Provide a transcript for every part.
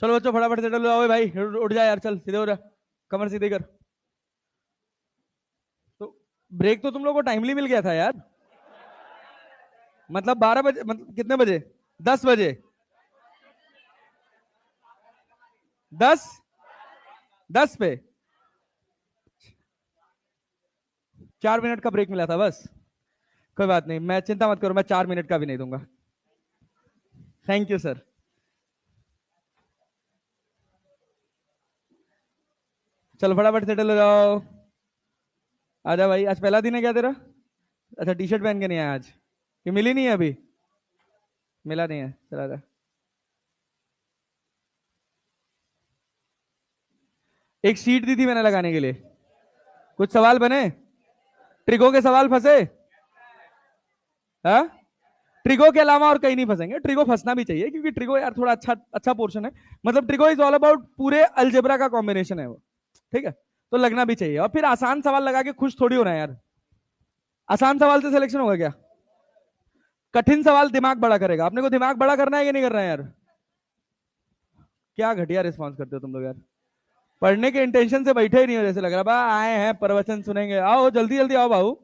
चलो बच्चों फटाफट से चलो, आओ भाई, उठ जा यार, चल सीधे हो जा, कमर सीधे कर। तो ब्रेक तो तुम लोग को टाइमली मिल गया था यार। मतलब 12 बजे, मतलब कितने बजे? 10 बजे? 10 10 पे 4 मिनट का ब्रेक मिला था बस। कोई बात नहीं, मैं चिंता मत करो, मैं 4 मिनट का भी नहीं दूंगा। Thank you sir. चलो फटाफट सेटल हो जाओ। आजा भाई, आज पहला दिन है क्या तेरा? अच्छा, टी शर्ट पहन के नहीं आया आज? ये मिली नहीं है अभी? मिला नहीं है, चला जा। एक शीट दी थी मैंने लगाने के लिए। कुछ सवाल बने? ट्रिको के सवाल फंसे? हाँ? ट्रिको के अलावा और कहीं नहीं फंसेंगे, ट्रिको फंसना भी चाहिए क्योंकि ट्रिको यार थोड़ा अच्छा अच्छा पोर्शन है। मतलब ट्रिको इज ऑल अबाउट पूरे अलजेब्रा का कॉम्बिनेशन है वो। ठीक है? तो लगना भी चाहिए, और फिर आसान सवाल लगा के खुश थोड़ी होना है यार। आसान सवाल से सिलेक्शन होगा क्या? कठिन सवाल दिमाग बड़ा करेगा, अपने को दिमाग बड़ा करना है कि नहीं करना है यार? क्या घटिया रिस्पॉन्स करते हो तुम लोग यार। पढ़ने के इंटेंशन से बैठे ही नहीं हो, जैसे लग रहा बा आए हैं प्रवचन सुनेंगे, आओ जल्दी जल्दी आओ बाबू।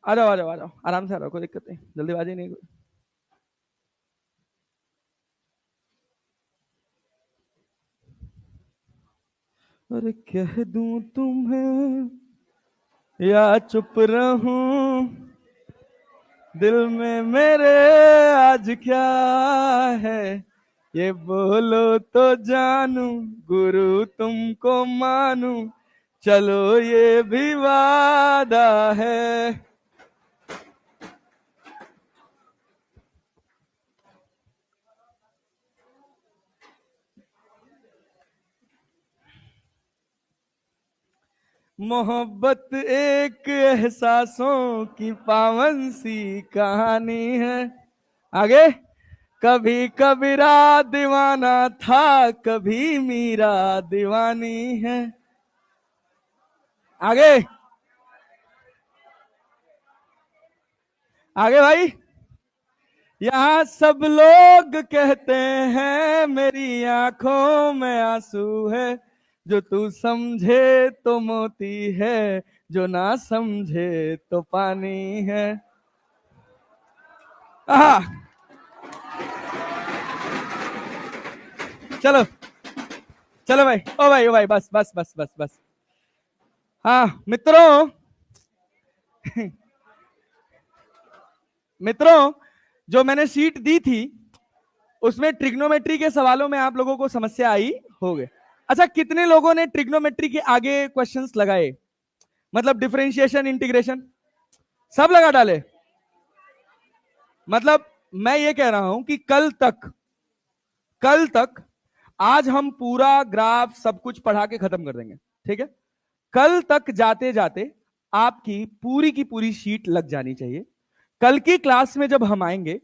आ जाओ आ जाओ आ जाओ, आराम से आ जाओ, कोई दिक्कत नहीं, जल्दीबाजी नहीं कोई। अरे कह दूं तुम्हें या चुप रहूं, दिल में मेरे आज क्या है, ये बोलो तो जानू, गुरु तुमको मानू, चलो ये भी वादा है। मोहब्बत एक एहसासों की पावन सी कहानी है। आगे। कभी कबीरा दीवाना था, कभी मीरा दीवानी है। आगे। आगे भाई। यहाँ सब लोग कहते हैं मेरी आंखों में आंसू है, जो तू समझे तो मोती है, जो ना समझे तो पानी है। आहा, चलो चलो भाई, ओ भाई बस बस बस बस बस। हाँ मित्रों, मित्रों, जो मैंने शीट दी थी उसमें ट्रिग्नोमेट्री के सवालों में आप लोगों को समस्या आई होगी। अच्छा, कितने लोगों ने ट्रिग्नोमेट्री के आगे क्वेश्चंस लगाए? मतलब डिफरेंशिएशन, इंटीग्रेशन, सब लगा डाले? मतलब मैं ये कह रहा हूं कि कल तक आज हम पूरा ग्राफ सब कुछ पढ़ा के खत्म कर देंगे। ठीक है? कल तक जाते जाते आपकी की पूरी शीट लग जानी चाहिए। कल की क्लास में जब हम आएंगे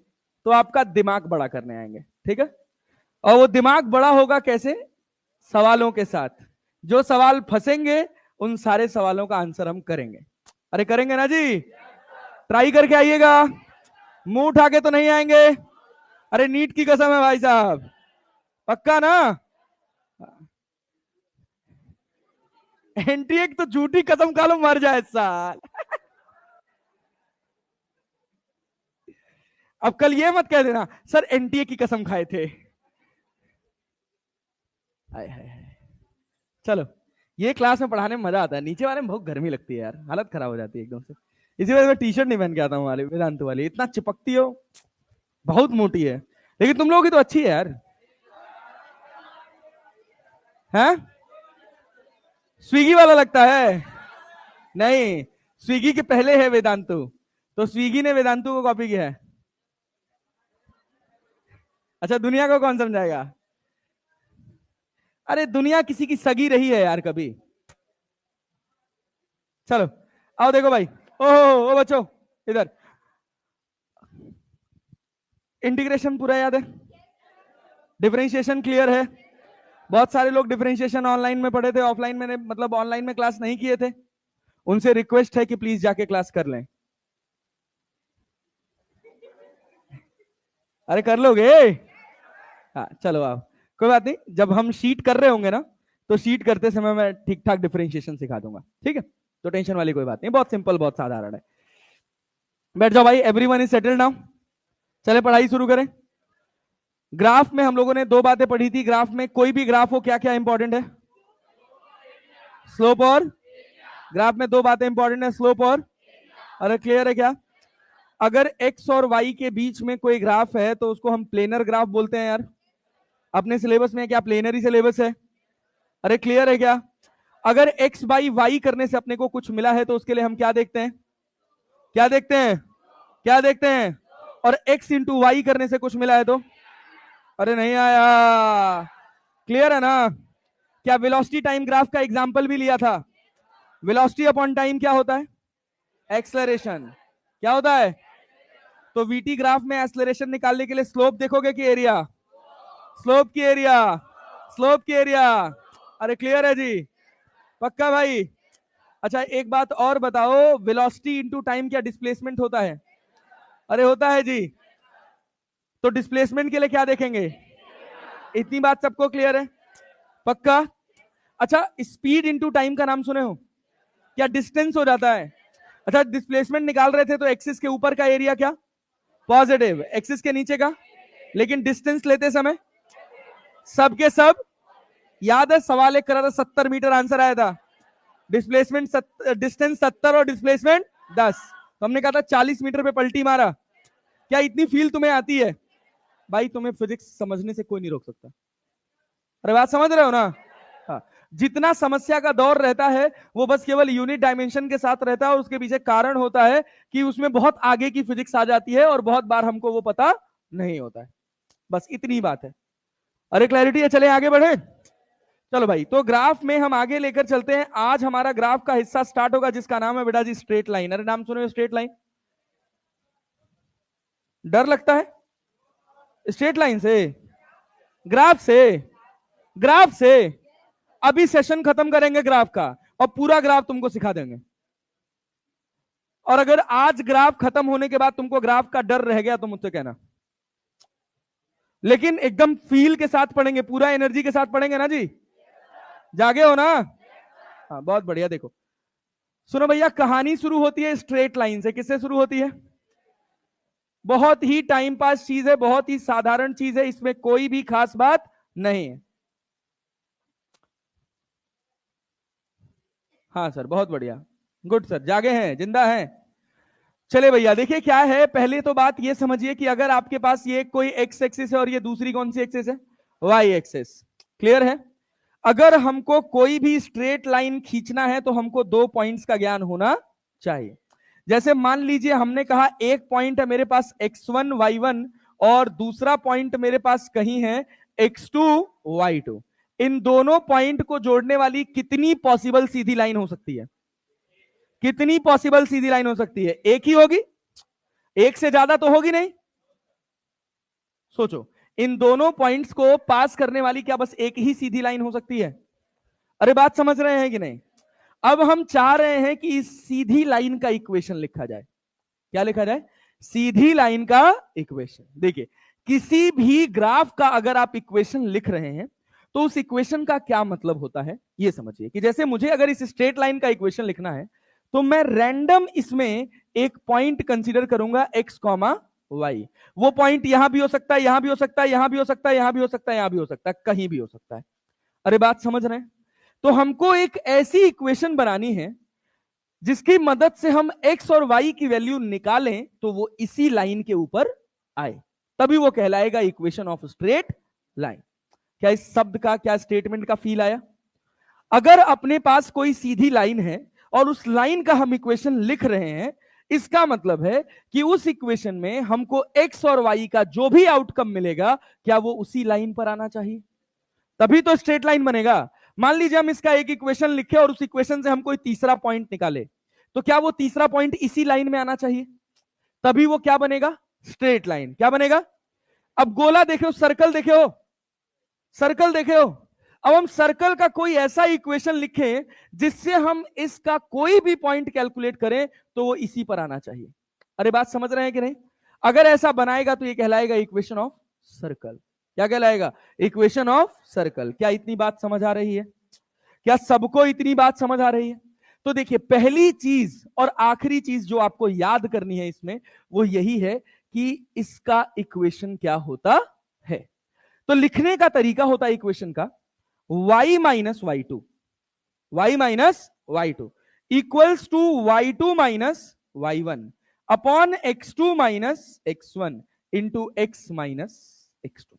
तो आपका दिमाग बड़ा करने आएंगे। ठीक है? और वो दिमाग बड़ा होगा कैसे? सवालों के साथ। जो सवाल फंसेंगे उन सारे सवालों का आंसर हम करेंगे। अरे करेंगे ना जी? ट्राई करके आइएगा, मुंह उठा के तो नहीं आएंगे। अरे नीट की कसम है भाई साहब, पक्का ना? एनटीए तो झूठी कसम खा लो मर जाए साल। अब कल ये मत कह देना सर एनटीए की कसम खाए थे। आय हाय। चलो, ये क्लास में पढ़ाने में मजा आता है, नीचे वाले में बहुत गर्मी लगती है यार, हालत खराब हो जाती है एकदम से। इसी वजह से मैं टी शर्ट नहीं पहन के आता हूँ, वाले वेदांत वाली इतना चिपकती हो, बहुत मोटी है। लेकिन तुम लोगों की तो अच्छी है यार। हैं? स्विगी वाला लगता है? नहीं, स्विगी के पहले है वेदांतु, तो स्विगी ने वेदांतु को कॉपी किया है। अच्छा, दुनिया को कौन समझाएगा? अरे दुनिया किसी की सगी रही है यार कभी? चलो, आओ देखो भाई। ओ बच्चों, इधर। इंटीग्रेशन पूरा याद है? डिफरेंशिएशन क्लियर है? बहुत सारे लोग डिफरेंशिएशन ऑनलाइन में पढ़े थे, ऑफलाइन में मतलब ऑनलाइन में क्लास नहीं किए थे। उनसे रिक्वेस्ट है कि प्लीज जाके क्लास कर लें। अरे कर लोगे? हाँ चलो आप, कोई बात नहीं, जब हम शीट कर रहे होंगे ना, तो शीट करते समय मैं ठीक ठाक डिफरेंशिएशन सिखा दूंगा, ठीक है? तो टेंशन वाली कोई बात नहीं, बहुत सिंपल, बहुत साधारण है। बैठ जाओ भाई, एवरीवन इज सेटल्ड नाउ। चले पढ़ाई शुरू करें। ग्राफ में हम लोगों ने दो बातें पढ़ी थी। ग्राफ में कोई भी ग्राफ हो, क्या क्या इंपॉर्टेंट है? स्लोप और, ग्राफ में दो बातें इंपॉर्टेंट है, स्लोप और, अरे क्लियर है क्या? अगर एक्स और वाई के बीच में कोई ग्राफ है तो उसको हम प्लेनर ग्राफ बोलते हैं यार। अपने सिलेबस में क्या प्लेनरी सिलेबस है? अरे क्लियर है क्या? अगर एक्स बाई वाई करने से अपने को कुछ मिला है तो उसके लिए हम क्या देखते हैं? क्या देखते हैं? क्या देखते हैं? और एक्स इंटू वाई करने से कुछ मिला है तो? अरे नहीं आया, क्लियर है ना? क्या वेलोसिटी टाइम ग्राफ का एग्जांपल भी लिया था? वेलोसिटी अपॉन टाइम क्या होता है? एक्सेलरेशन। क्या होता है? तो वीटी ग्राफ में एक्सेलरेशन निकालने के लिए स्लोप देखोगे कि एरिया? स्लोप की एरिया, स्लोप की एरिया। अरे क्लियर है जी? पक्का भाई? अच्छा एक बात और बताओ, वेलोसिटी इनटू टाइम क्या डिस्प्लेसमेंट होता है? अरे होता है जी। तो डिस्प्लेसमेंट के लिए क्या देखेंगे? इतनी बात सबको क्लियर है? पक्का? अच्छा स्पीड इनटू टाइम का नाम सुने हो? क्या डिस्टेंस हो जाता है? अच्छा डिस्प्लेसमेंट निकाल रहे थे तो एक्सिस के ऊपर का एरिया क्या? पॉजिटिव। एक्सिस के नीचे का? लेकिन डिस्टेंस लेते समय सबके सब याद है, सवाल एक करा था 70 मीटर, आंसर आया था। डिस्प्लेसमेंट डिस्टेंस 70 और डिस्प्लेसमेंट 10, तो हमने कहा था 40 मीटर पे पलटी मारा। क्या इतनी फील तुम्हें आती है? भाई तुम्हें फिजिक्स समझने से कोई नहीं रोक सकता। अरे बात समझ रहे हो ना? हाँ, जितना समस्या का दौर रहता है वो बस केवल यूनिट डायमेंशन के साथ रहता है, और उसके पीछे कारण होता है कि उसमें बहुत आगे की फिजिक्स आ जाती है और बहुत बार हमको वो पता नहीं होता है। बस इतनी बात है। अरे क्लैरिटी है? चले आगे बढ़े। चलो भाई, तो ग्राफ में हम आगे लेकर चलते हैं। आज हमारा ग्राफ का हिस्सा स्टार्ट होगा जिसका नाम है बेटा जी स्ट्रेट लाइन। अरे नाम सुने हो स्ट्रेट लाइन? डर लगता है स्ट्रेट लाइन से? ग्राफ से? ग्राफ से? अभी सेशन खत्म करेंगे ग्राफ का और पूरा ग्राफ तुमको सिखा देंगे। और अगर आज ग्राफ खत्म होने के बाद तुमको ग्राफ का डर रह गया तो मुझसे कहना, लेकिन एकदम फील के साथ पढ़ेंगे, पूरा एनर्जी के साथ पढ़ेंगे ना जी? जागे हो ना? हाँ बहुत बढ़िया। देखो सुनो भैया, कहानी शुरू होती है स्ट्रेट लाइन से। किससे शुरू होती है? बहुत ही टाइम पास चीज है, बहुत ही साधारण चीज है, इसमें कोई भी खास बात नहीं है। हाँ सर बहुत बढ़िया, गुड सर, जागे हैं, जिंदा हैं। चले भैया देखिए क्या है, पहले तो बात ये समझिए कि अगर आपके पास ये कोई एक्स एक्सिस है और ये दूसरी कौन सी एक्सिस है? Y axis. क्लियर है? अगर हमको कोई भी स्ट्रेट लाइन खींचना है तो हमको दो पॉइंट्स का ज्ञान होना चाहिए। जैसे मान लीजिए हमने कहा एक पॉइंट है मेरे पास x1 y1 और दूसरा पॉइंट मेरे पास कहीं है x2 y2। इन दोनों पॉइंट को जोड़ने वाली कितनी पॉसिबल सीधी लाइन हो सकती है? कितनी पॉसिबल सीधी लाइन हो सकती है? एक ही होगी? एक से ज्यादा तो होगी नहीं? सोचो, इन दोनों पॉइंट्स को पास करने वाली क्या बस एक ही सीधी लाइन हो सकती है? अरे बात समझ रहे हैं कि नहीं? अब हम चाह रहे हैं कि इस सीधी लाइन का इक्वेशन लिखा जाए। क्या लिखा जाए? सीधी लाइन का इक्वेशन। देखिए किसी भी ग्राफ का अगर आप इक्वेशन लिख रहे हैं तो उस इक्वेशन का क्या मतलब होता है ये समझिए। कि जैसे मुझे अगर इस स्ट्रेट लाइन का इक्वेशन लिखना है तो मैं रैंडम इसमें एक पॉइंट कंसीडर करूंगा x, y। वो पॉइंट यहां भी हो सकता है, यहां भी हो सकता है, यहां भी हो सकता है, यहां भी हो सकता है, यहां भी हो सकता है, कहीं भी हो सकता है। अरे बात समझ रहे हैं? तो हमको एक ऐसी इक्वेशन बनानी है जिसकी मदद से हम x और y की वैल्यू निकालें तो वो इसी लाइन के ऊपर आए, तभी वो कहलाएगा इक्वेशन ऑफ स्ट्रेट लाइन। क्या इस शब्द का, क्या स्टेटमेंट का फील आया? अगर अपने पास कोई सीधी लाइन है और उस लाइन का हम इक्वेशन लिख रहे हैं, इसका मतलब है कि उस इक्वेशन में हमको x और y का जो भी आउटकम मिलेगा क्या वो उसी लाइन पर आना चाहिए, तभी तो स्ट्रेट लाइन बनेगा। मान लीजिए हम इसका एक इक्वेशन लिखे और उस इक्वेशन से हम कोई तीसरा पॉइंट निकाले, तो क्या वो तीसरा पॉइंट इसी लाइन में आना चाहिए, तभी वो क्या बनेगा? Straight line. क्या बनेगा? अब गोला देखे हो, सर्कल देखे हो, सर्कल देखे हो, अब हम सर्कल का कोई ऐसा इक्वेशन लिखें जिससे हम इसका कोई भी पॉइंट कैलकुलेट करें तो वो इसी पर आना चाहिए। अरे बात समझ रहे हैं कि नहीं? अगर ऐसा बनाएगा तो ये कहलाएगा इक्वेशन ऑफ सर्कल। क्या कहलाएगा? Equation of circle. क्या इतनी बात समझ आ रही है? क्या सबको इतनी बात समझ आ रही है? तो देखिए, पहली चीज और आखिरी चीज जो आपको याद करनी है इसमें, वो यही है कि इसका इक्वेशन क्या होता है। तो लिखने का तरीका होता है इक्वेशन का y minus Y two, Y minus Y two equals to Y two minus Y one upon X two minus X one into X minus X two.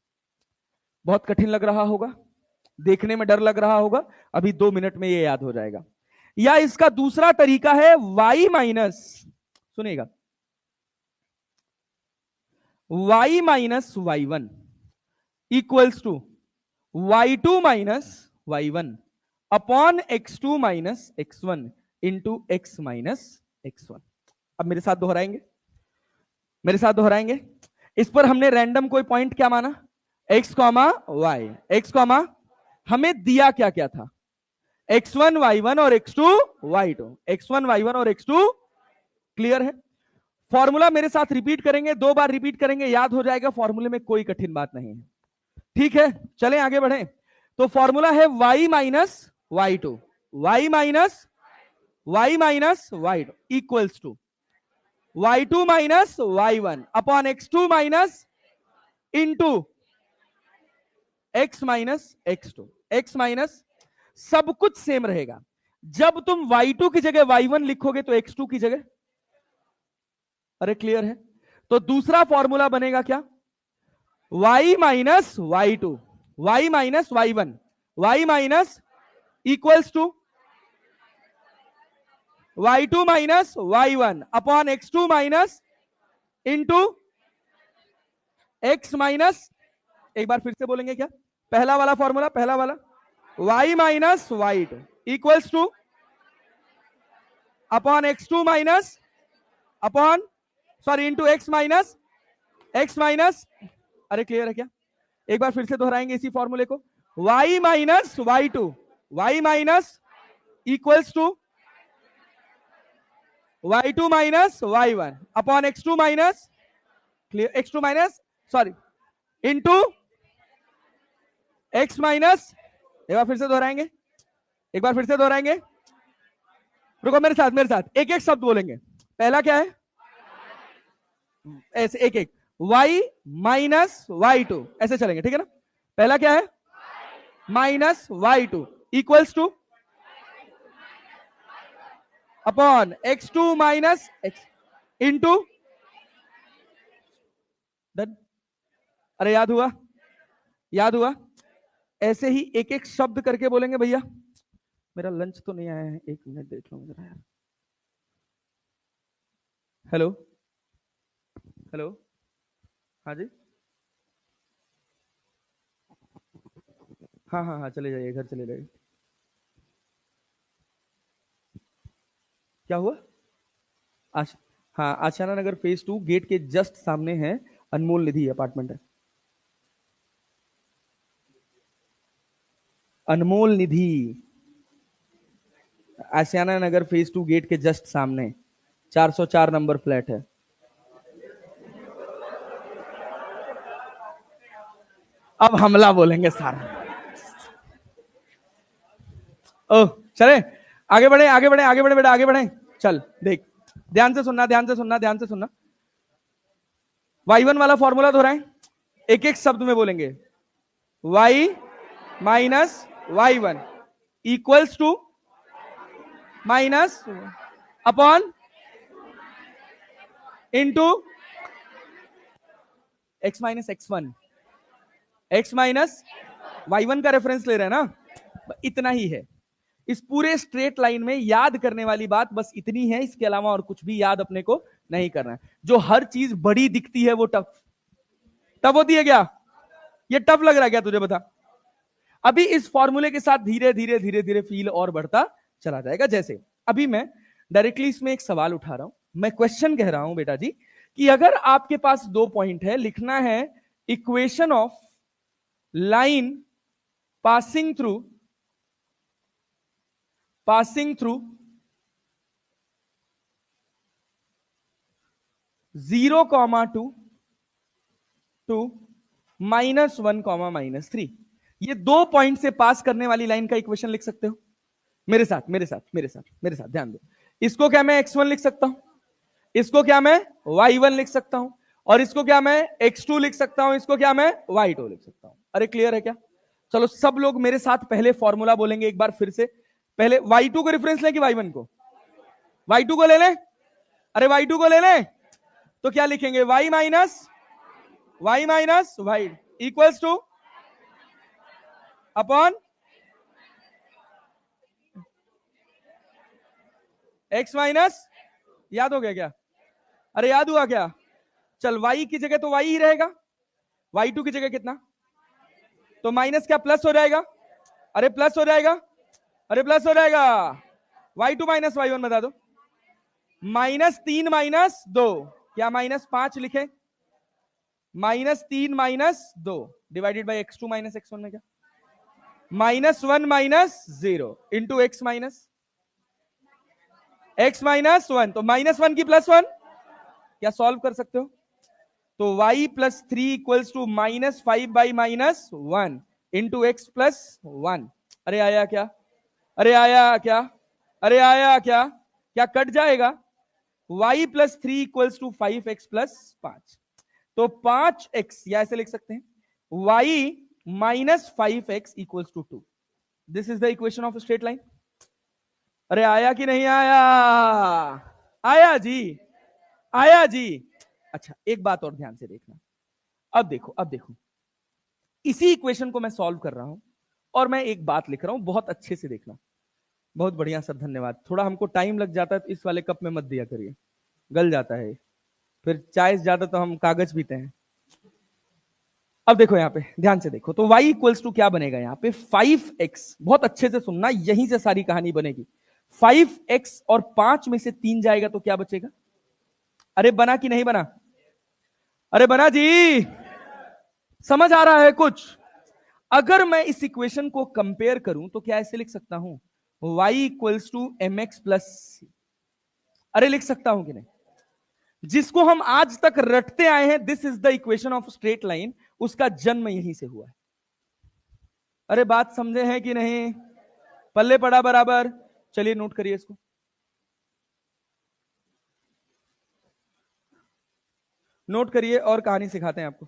बहुत कठिन लग रहा होगा, देखने में डर लग रहा होगा, अभी 2 मिनट में ये याद हो जाएगा। या इसका दूसरा तरीका है y माइनस, सुनिएगा, y minus Y one equals to Y two minus Y one upon X two minus X one into X minus X one. अब मेरे साथ दोहराएंगे, मेरे साथ दोहराएंगे। इस पर हमने रैंडम कोई पॉइंट क्या माना? x comma Y, x comma हमें दिया क्या क्या था? x1 y1 और x2 y2, x1 y1 और x2। क्लियर है? फॉर्मूला मेरे साथ रिपीट करेंगे, 2 बार रिपीट करेंगे, याद हो जाएगा। फॉर्मूले में कोई कठिन बात नहीं है, ठीक है? चलें आगे बढ़ें। तो फॉर्मूला है y minus Y two, Y minus Y two equals to Y two minus Y one upon X two minus into X minus X two. X minus सब कुछ सेम रहेगा। जब तुम y2 की जगह y1 लिखोगे तो x2 की जगह, अरे क्लियर है? तो दूसरा फॉर्मूला बनेगा क्या? y minus Y two, Y minus Y one, Y minus equals to Y two minus Y one upon X two minus into X minus, एक बार फिर से बोलेंगे क्या? पहला वाला फॉर्मूला, पहला वाला y minus Y two equals to upon X two minus upon sorry into X minus, अरे क्लियर है क्या? एक बार फिर से दोहराएंगे इसी फॉर्मूले को। y minus Y two, Y minus equals to Y two minus Y one upon X two minus, clear, X two minus sorry into X minus. एक बार फिर से दोहराएंगे, एक बार फिर से दोहराएंगे। रुको मेरे साथ, मेरे साथ एक एक शब्द बोलेंगे। पहला क्या है? ऐसे एक एक, y माइनस वाई टू, ऐसे चलेंगे, ठीक है ना? पहला क्या है? Minus Y two equals to upon X two minus X into, done. अरे याद हुआ, याद हुआ? ऐसे ही एक एक शब्द करके बोलेंगे। भैया मेरा लंच तो नहीं आया है, 1 मिनट देख लो जरा यार। हेलो हेलो, हाँ जी, हाँ हाँ हाँ, चले जाइए, घर चले जाइए। क्या हुआ? हाँ, आशियाना नगर फेज 2 गेट के जस्ट सामने है, अनमोल निधि अपार्टमेंट है। अनमोल निधि, आशियाना नगर फेज 2 गेट के जस्ट सामने 404 नंबर फ्लैट है। अब हमला बोलेंगे सारा। ओह चले आगे बढ़े, आगे बढ़े, आगे बढ़े बेटा, आगे बढ़े। चल देख, ध्यान से सुनना, ध्यान से सुनना, ध्यान से सुनना। y1 वाला फॉर्मूला दोहराएं, एक एक शब्द में बोलेंगे। y minus Y one equals to minus upon into X minus X one, X minus Y one का रेफरेंस ले रहे हैं ना? इतना ही है। इस पूरे स्ट्रेट लाइन में याद करने वाली बात बस इतनी है, इसके अलावा और कुछ भी याद अपने को नहीं करना है। जो हर चीज बड़ी दिखती है वो टफ होती है क्या? ये टफ लग रहा है क्या तुझे? बता। अभी इस फॉर्मूले के साथ धीरे धीरे धीरे धीरे फील और बढ़ता चला जाएगा। जैसे अभी मैं डायरेक्टली इसमें एक सवाल उठा रहा हूं, मैं क्वेश्चन कह रहा हूं बेटा जी, कि अगर आपके पास 2 पॉइंट है, लिखना है equation of line passing through 0, 2 -1, -3, ये 2 पॉइंट से पास करने वाली लाइन का इक्वेशन लिख सकते हो। मेरे साथ ध्यान दो। इसको क्या मैं x1 लिख सकता हूं, इसको क्या मैं y1 लिख सकता हूं, और इसको क्या मैं x2 लिख सकता हूं, इसको क्या मैं y2 लिख सकता हूं। अरे क्लियर है क्या? चलो सब लोग मेरे साथ पहले फॉर्मूला बोलेंगे एक बार फिर से। पहले y2 को रेफरेंस लें कि y1 को? y2 को ले लें। अरे y2 को ले लें तो क्या लिखेंगे? y minus y equals to upon x minus, याद हो गया क्या? अरे याद हुआ क्या? चल y की जगह तो y ही रहेगा, y2 की जगह कितना? तो माइनस क्या प्लस हो जाएगा? अरे प्लस हो जाएगा, अरे प्लस हो जाएगा। y2 माइनस y1 बता दो। -3 -2, क्या -5 लिखे? -3 -2 divided by x2 minus x1 में क्या? -1 -0 इंटू x माइनस -1, तो -1 की +1 क्या सॉल्व कर सकते हो? तो y + 3 equals to -5/-1 into x + 1। अरे आया क्या? अरे आया क्या? अरे आया क्या? क्या कट जाएगा? y + 3 इक्वल्स टू 5x + 5, तो 5x या ऐसे लिख सकते हैं y - 5x equals to 2। This is the equation of straight line. अरे आया कि नहीं आया? आया जी, आया जी। अच्छा एक बात और ध्यान से देखना, अब देखो इसी इक्वेशन को मैं सॉल्व कर रहा हूं और मैं एक बात लिख रहा हूं, बहुत अच्छे से देखना। बहुत बढ़िया सर, धन्यवाद। थोड़ा हमको टाइम लग जाता है तो इस वाले कप में मत दिया करिए, गल जाता है, फिर चाय ज्यादा तो हम कागज पीते हैं। अब देखो यहां पे ध्यान से देखो, तो y इक्वल्स टू क्या बनेगा यहां पे? 5x। बहुत अच्छे से सुनना, यहीं से सारी कहानी बनेगी। 5x और 5 में से 3 जाएगा तो क्या बचेगा? अरे बना कि नहीं बना? अरे बना जी, समझ आ रहा है कुछ? अगर मैं इस इक्वेशन को कंपेयर करूं तो क्या ऐसे लिख सकता हूं? y equals to mx plus c। अरे लिख सकता हूं कि नहीं? जिसको हम आज तक रटते आए हैं, this is the equation of straight line, उसका जन्म यहीं से हुआ है। अरे बात समझे हैं कि नहीं? पल्ले पड़ा बराबर? चलिए नोट करिए इसको, नोट करिए और कहानी सिखाते हैं आपको।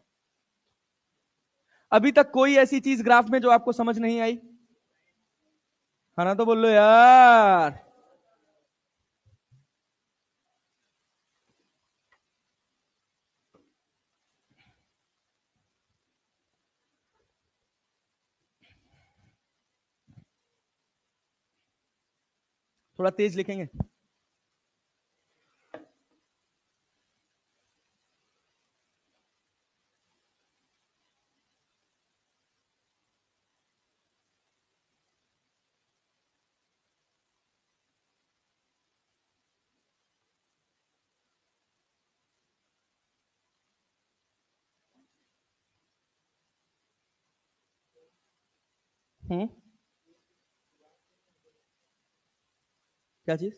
अभी तक कोई ऐसी चीज ग्राफ में जो आपको समझ नहीं आई? हाँ ना तो बोल लो यार। थोड़ा तेज लिखेंगे। क्या चीज?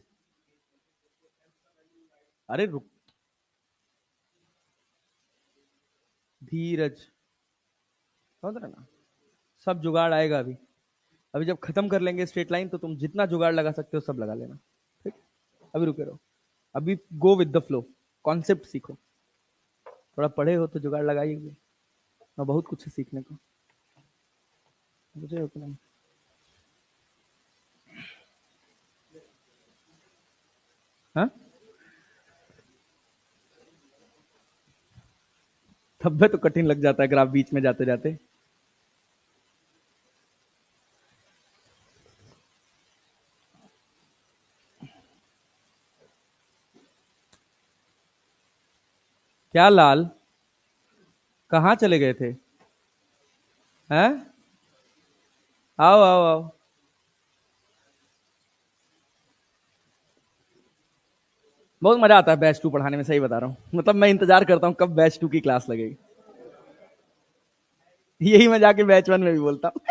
अरे रुक, धीरज, समझ रहे ना? सब जुगाड़ आएगा अभी। अभी जब खत्म कर लेंगे स्ट्रेट लाइन तो तुम जितना जुगाड़ लगा सकते हो सब लगा लेना, ठीक? अभी रुके रहो, अभी go with the flow, concept सीखो। थोड़ा पढ़े हो तो जुगाड़ लगाइए, और बहुत कुछ है सीखने को, बुझे हो कि नहीं? हाँ, तब भी तो कठिन लग जाता है ग्राफ बीच में जाते जाते। क्या लाल, कहाँ चले गए थे? हैं? आओ आओ आओ। बहुत मजा आता है बैच 2 पढ़ाने में, सही बता रहा हूँ। मतलब मैं इंतजार करता हूँ कब बैच 2 की क्लास लगेगी। यही मैं जाके बैच 1 में भी बोलता हूँ।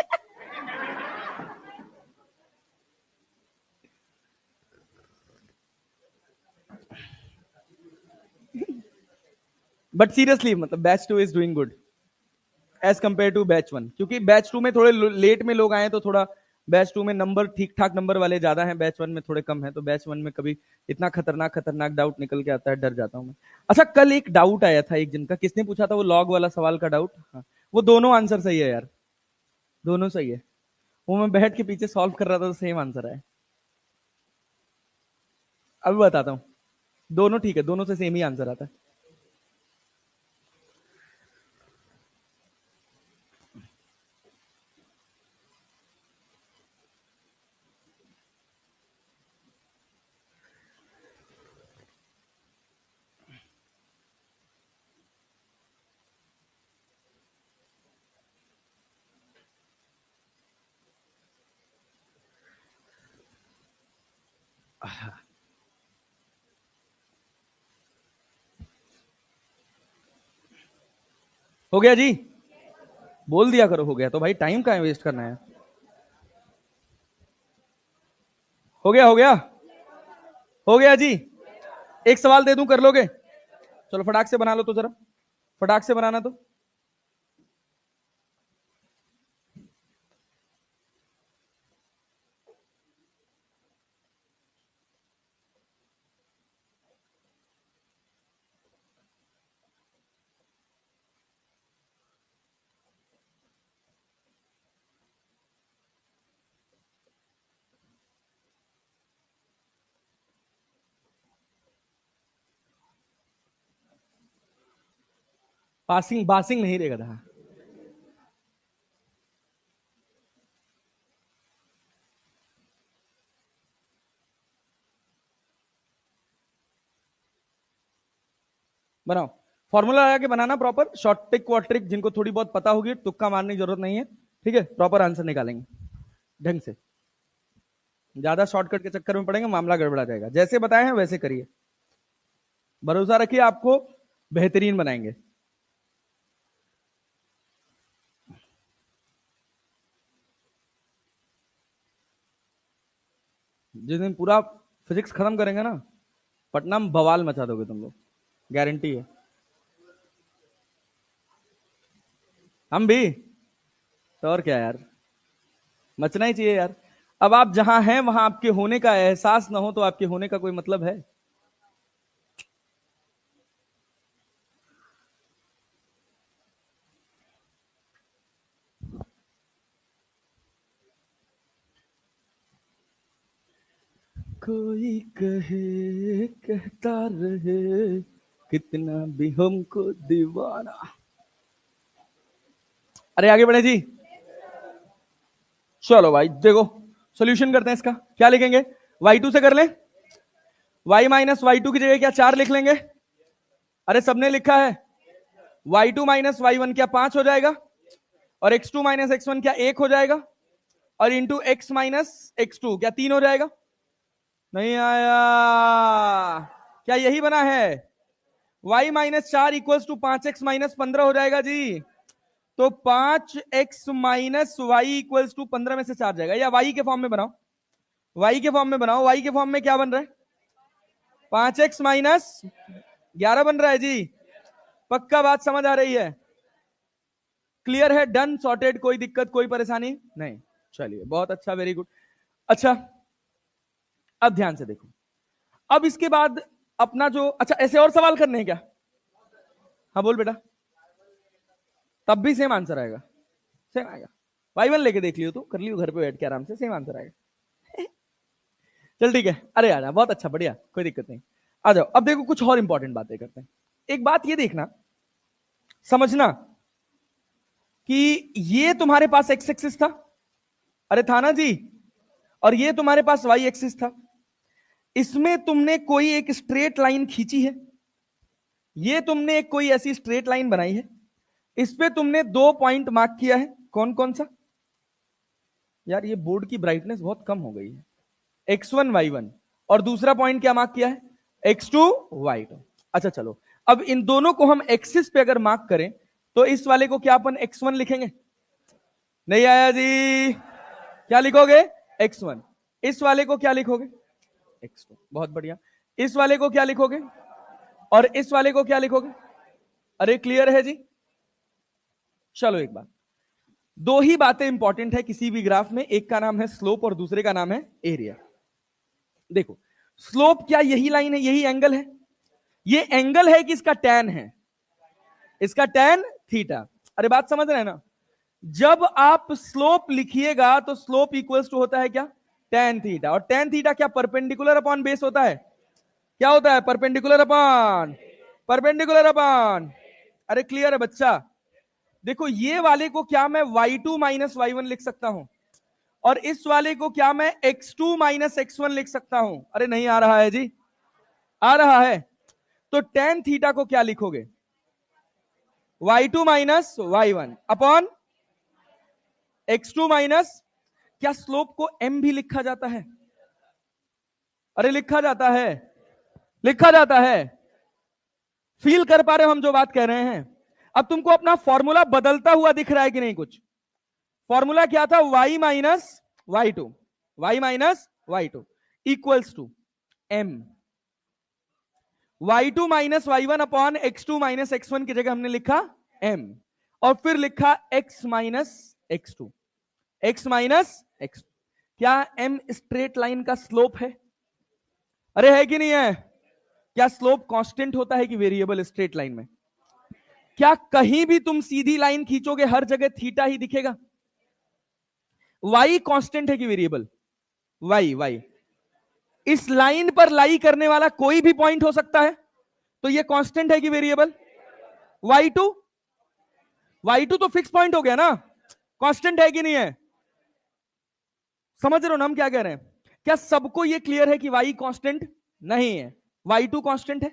बट सीरियसली मतलब batch 2 is doing good as compare to batch 1, क्योंकि बैच 2 में थोड़े लेट में लोग आए तो थोड़ा बैच 2 में नंबर ठीक ठाक नंबर वाले ज्यादा हैं, बैच 1 में थोड़े कम है, तो बैच 1 में कभी इतना खतरनाक खतरनाक डाउट निकल के आता है, डर जाता हूं मैं। अच्छा, कल एक डाउट आया था एक जिनका, किसने पूछा था वो लॉग वाला सवाल का डाउट? हाँ, वो दोनों आंसर सही है यार, दोनों सही है। वो मैं बैठ के पीछे सॉल्व कर रहा था तो सेम आंसर है। अभी बताता हूँ, दोनों ठीक है, दोनों से सेम ही आंसर आता है। हो गया जी? बोल दिया करो हो गया, तो भाई टाइम कहाँ वेस्ट करना है। हो गया हो गया हो गया जी। एक सवाल दे दूं, कर लोगे? चलो फटाक से बना लो तो जरा, फटाक से बनाना तो। पासिंग बासिंग नहीं रहेगा था। बनाओ, फॉर्मूला लगा के बनाना प्रॉपर, शॉर्ट ट्रिक क्वार्ट्रिक जिनको थोड़ी बहुत पता होगी, तुक्का मारने की जरूरत नहीं है, ठीक है? प्रॉपर आंसर निकालेंगे ढंग से, ज्यादा शॉर्टकट के चक्कर में पड़ेंगे मामला गड़बड़ा जाएगा। जैसे बताए हैं वैसे करिए, भरोसा रखिए आपको बेहतरीन बनाएंगे। जिस दिन पूरा फिजिक्स खत्म करेंगे ना, पटना में बवाल मचा दोगे तुम लोग, गारंटी है। हम भी तो, और क्या यार, मचना ही चाहिए यार। अब आप जहां हैं वहां आपके होने का एहसास ना हो तो आपके होने का कोई मतलब है? कोई कहे कहता रहे, कितना भी हमको दीवाना। अरे आगे बढ़े जी। चलो भाई देखो, सॉल्यूशन करते हैं इसका। क्या लिखेंगे? y2 से कर लें, y माइनस वाई टू की जगह क्या 4 लिख लेंगे? अरे सबने लिखा है, y2 माइनस वाई वन क्या 5 हो जाएगा, और x2 माइनस x1 क्या 1 हो जाएगा, और इंटू x माइनस x2 क्या 3 हो जाएगा? नहीं आया? क्या यही बना है? y minus 4 equals to 5x minus 15 हो जाएगा जी। तो 5x minus Y equals to 15 में से 4 जाएगा, या y के फॉर्म में बनाओ, y के फॉर्म में बनाओ। y के फॉर्म में क्या बन रहा है? 5x माइनस 11 बन रहा है जी। पक्का बात समझ आ रही है? क्लियर है? डन, सॉर्टेड, कोई दिक्कत कोई परेशानी नहीं। चलिए बहुत अच्छा, वेरी गुड। अच्छा अब ध्यान से देखो, अब इसके बाद अपना जो, अच्छा ऐसे और सवाल करने हैं क्या? हाँ बोल बेटा। तब भी सेम आंसर आएगा, सेम आएगा। वाई 1 लेके देख लियो, तू कर लियो घर पे बैठ के आराम से, सेम आंसर आएगा। चल ठीक है, अरे यार बहुत अच्छा, बढ़िया, कोई दिक्कत नहीं। आ जाओ, अब देखो कुछ और इंपॉर्टेंट बातें करते हैं। एक बात ये देखना, समझना कि ये तुम्हारे पास एक्स एक्सिस था, अरे था ना जी, और ये तुम्हारे पास वाई एक्सिस था। इसमें तुमने कोई एक स्ट्रेट लाइन खींची है, ये तुमने एक कोई ऐसी स्ट्रेट लाइन बनाई है, इस पे तुमने 2 पॉइंट मार्क किया है, कौन कौन सा? यार ये बोर्ड की ब्राइटनेस बहुत कम हो गई है। x1 y1, और दूसरा पॉइंट क्या मार्क किया है? x2 y2। अच्छा चलो, अब इन दोनों को हम एक्सिस पे अगर मार्क करें तो इस वाले को क्या अपन x1 लिखेंगे? नहीं आया जी? क्या लिखोगे? x1। इस वाले को क्या लिखोगे? x2। बहुत बढ़िया। इस वाले को क्या लिखोगे? और इस वाले को क्या लिखोगे? अरे क्लियर है जी? चलो एक बात, दो ही बातें इंपॉर्टेंट है किसी भी ग्राफ में, एक का नाम है स्लोप और दूसरे का नाम है एरिया। देखो स्लोप क्या यही लाइन है, यही एंगल है? ये एंगल है कि इसका टैन है? इसका टैन थीटा। अरे बात समझ रहे हैं ना? जब आप स्लोप लिखिएगा तो स्लोप इक्वल्स टू होता है क्या? Tan theta. और टैन थीटा क्या परपेंडिकुलर अपॉन बेस होता है? क्या होता है? Perpendicular upon perpendicular upon. अरे क्लियर है बच्चा? देखो ये वाले को क्या मैं y2 माइनस y1 लिख सकता हूं, और इस वाले को क्या मैं x2 माइनस x1 लिख सकता हूं? अरे नहीं आ रहा है जी? आ रहा है। तो tan थीटा को क्या लिखोगे? y2 minus y1 upon x2 minus, क्या स्लोप को m भी लिखा जाता है? अरे लिखा जाता है, लिखा जाता है। फील कर पा रहे हो हम जो बात कह रहे हैं? अब तुमको अपना फॉर्मूला बदलता हुआ दिख रहा है कि नहीं? कुछ फॉर्मूला क्या था? y minus y2, y minus y2 equals to m, y2 minus y1 upon x2 minus x1 की जगह हमने लिखा m, और फिर लिखा x minus x2, x minus x। क्या m स्ट्रेट लाइन का स्लोप है? अरे है कि नहीं है? क्या स्लोप कांस्टेंट होता है कि वेरिएबल स्ट्रेट लाइन में? क्या कहीं भी तुम सीधी लाइन खींचोगे हर जगह थीटा ही दिखेगा? y कांस्टेंट है कि वेरिएबल? y इस लाइन पर लाई करने वाला कोई भी पॉइंट हो सकता है, तो ये कांस्टेंट है कि वेरिएबल? y2, y2 तो फिक्स पॉइंट हो गया ना, कांस्टेंट है कि नहीं है? समझ रहे हो ना हम क्या कह रहे हैं? क्या सबको ये क्लियर है कि y कांस्टेंट नहीं है, y2 कांस्टेंट है?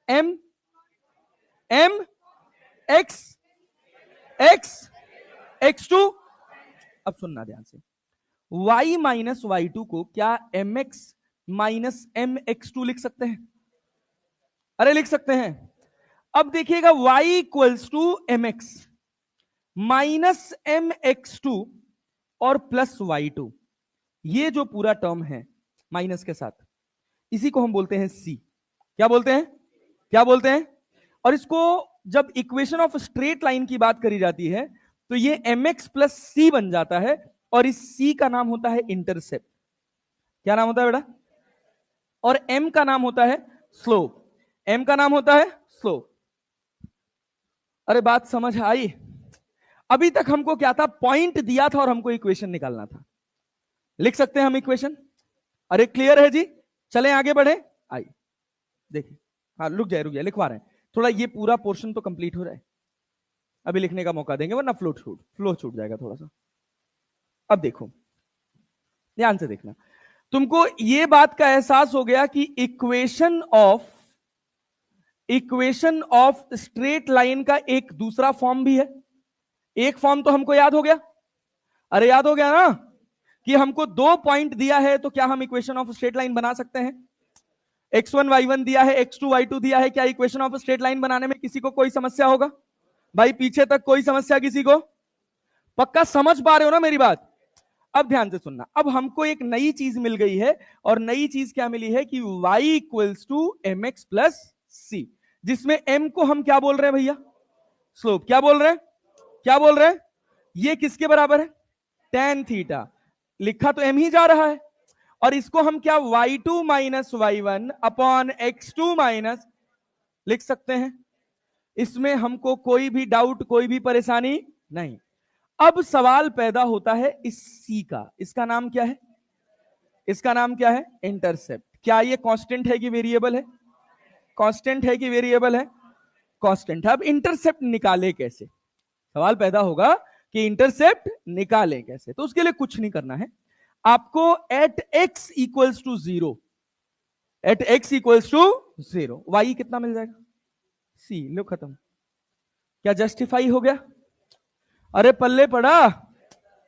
m x x2। अब सुनना ध्यान से, y माइनस y2 को क्या mx माइनस mx2 लिख सकते हैं? अरे लिख सकते हैं। अब देखिएगा y equals to mx minus mx2 और प्लस y2, ये जो पूरा टर्म है माइनस के साथ, इसी को हम बोलते हैं c। क्या बोलते हैं? क्या बोलते हैं? और इसको जब इक्वेशन ऑफ स्ट्रेट लाइन की बात करी जाती है तो ये mx प्लस सी बन जाता है, और इस c का नाम होता है इंटरसेप्ट। क्या नाम होता है बेटा? और m का नाम होता है स्लोप। m का नाम होता है स्लोप। अरे बात समझ आई? अभी तक हमको क्या था? पॉइंट दिया था और हमको इक्वेशन निकालना था। लिख सकते हैं हम इक्वेशन? अरे क्लियर है जी? चलें आगे बढ़े। आई देखिए, हाँ रुक जाए लिखवा रहे हैं, थोड़ा ये पूरा पोर्शन तो कंप्लीट हो जाए, अभी लिखने का मौका देंगे वरना फ्लो छूट जाएगा थोड़ा सा। अब देखो ध्यान से देखना, तुमको ये बात का एहसास हो गया कि इक्वेशन ऑफ स्ट्रेट लाइन का एक दूसरा फॉर्म भी है। एक फॉर्म तो हमको याद हो गया, अरे याद हो गया ना, कि हमको 2 पॉइंट दिया है तो क्या हम इक्वेशन ऑफ स्ट्रेट लाइन बना सकते हैं? x1 y1 दिया है, x2 y2 दिया है, क्या इक्वेशन ऑफ स्ट्रेट लाइन बनाने में किसी को कोई समस्या होगा? भाई पीछे तक कोई समस्या किसी को? पक्का समझ पा रहे हो ना मेरी बात? अब ध्यान से सुनना, अब हमको एक नई चीज मिल गई है, और नई चीज क्या मिली है? कि y equals to mx plus C, जिसमें m को हम क्या बोल रहे हैं भैया? स्लोप। क्या बोल रहे हैं? क्या बोल रहे हैं? ये किसके बराबर है? tan theta. लिखा तो m ही जा रहा है, और इसको हम क्या y2 minus y1 upon x2 minus लिख सकते हैं। इसमें हमको कोई भी डाउट, कोई भी परेशानी नहीं। अब सवाल पैदा होता है इस c का, इसका नाम क्या है? इसका नाम क्या है? इंटरसेप्ट। क्या ये कांस्टेंट है कि वेरिएबल है? कांस्टेंट है कि वेरिएबल है? कांस्टेंट है। अब इंटरसेप्ट निकाले कैसे? सवाल पैदा होगा कि इंटरसेप्ट निकाले कैसे। तो उसके लिए कुछ नहीं करना है आपको। At x equals to 0, at x equals to 0 y कितना मिल जाएगा? c। लो खत्म। क्या जस्टिफाई हो गया? अरे पल्ले पड़ा।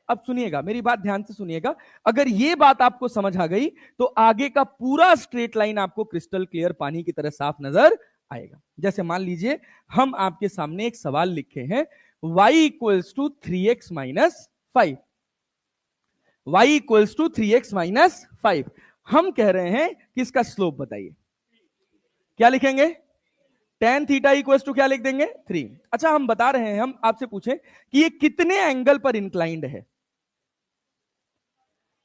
अब सुनिएगा मेरी बात, ध्यान से सुनिएगा, अगर ये बात आपको समझ आ गई तो आगे का पूरा स्ट्रेट लाइन आपको क्रिस्टल क्लियर पानी की तरह साफ नजर आएगा। जैसे मान लीजिए हम आपके सामने एक सवाल लिखे हैं, y equals to 3x minus 5, y equals to 3x minus 5। हम कह रहे हैं कि इसका स्लोप बताइए। क्या लिखेंगे? tan थीटा इक्वल टू क्या लिख देंगे 3। अच्छा हम बता रहे हैं, हम आपसे पूछें कि ये कितने एंगल पर इंक्लाइंड है,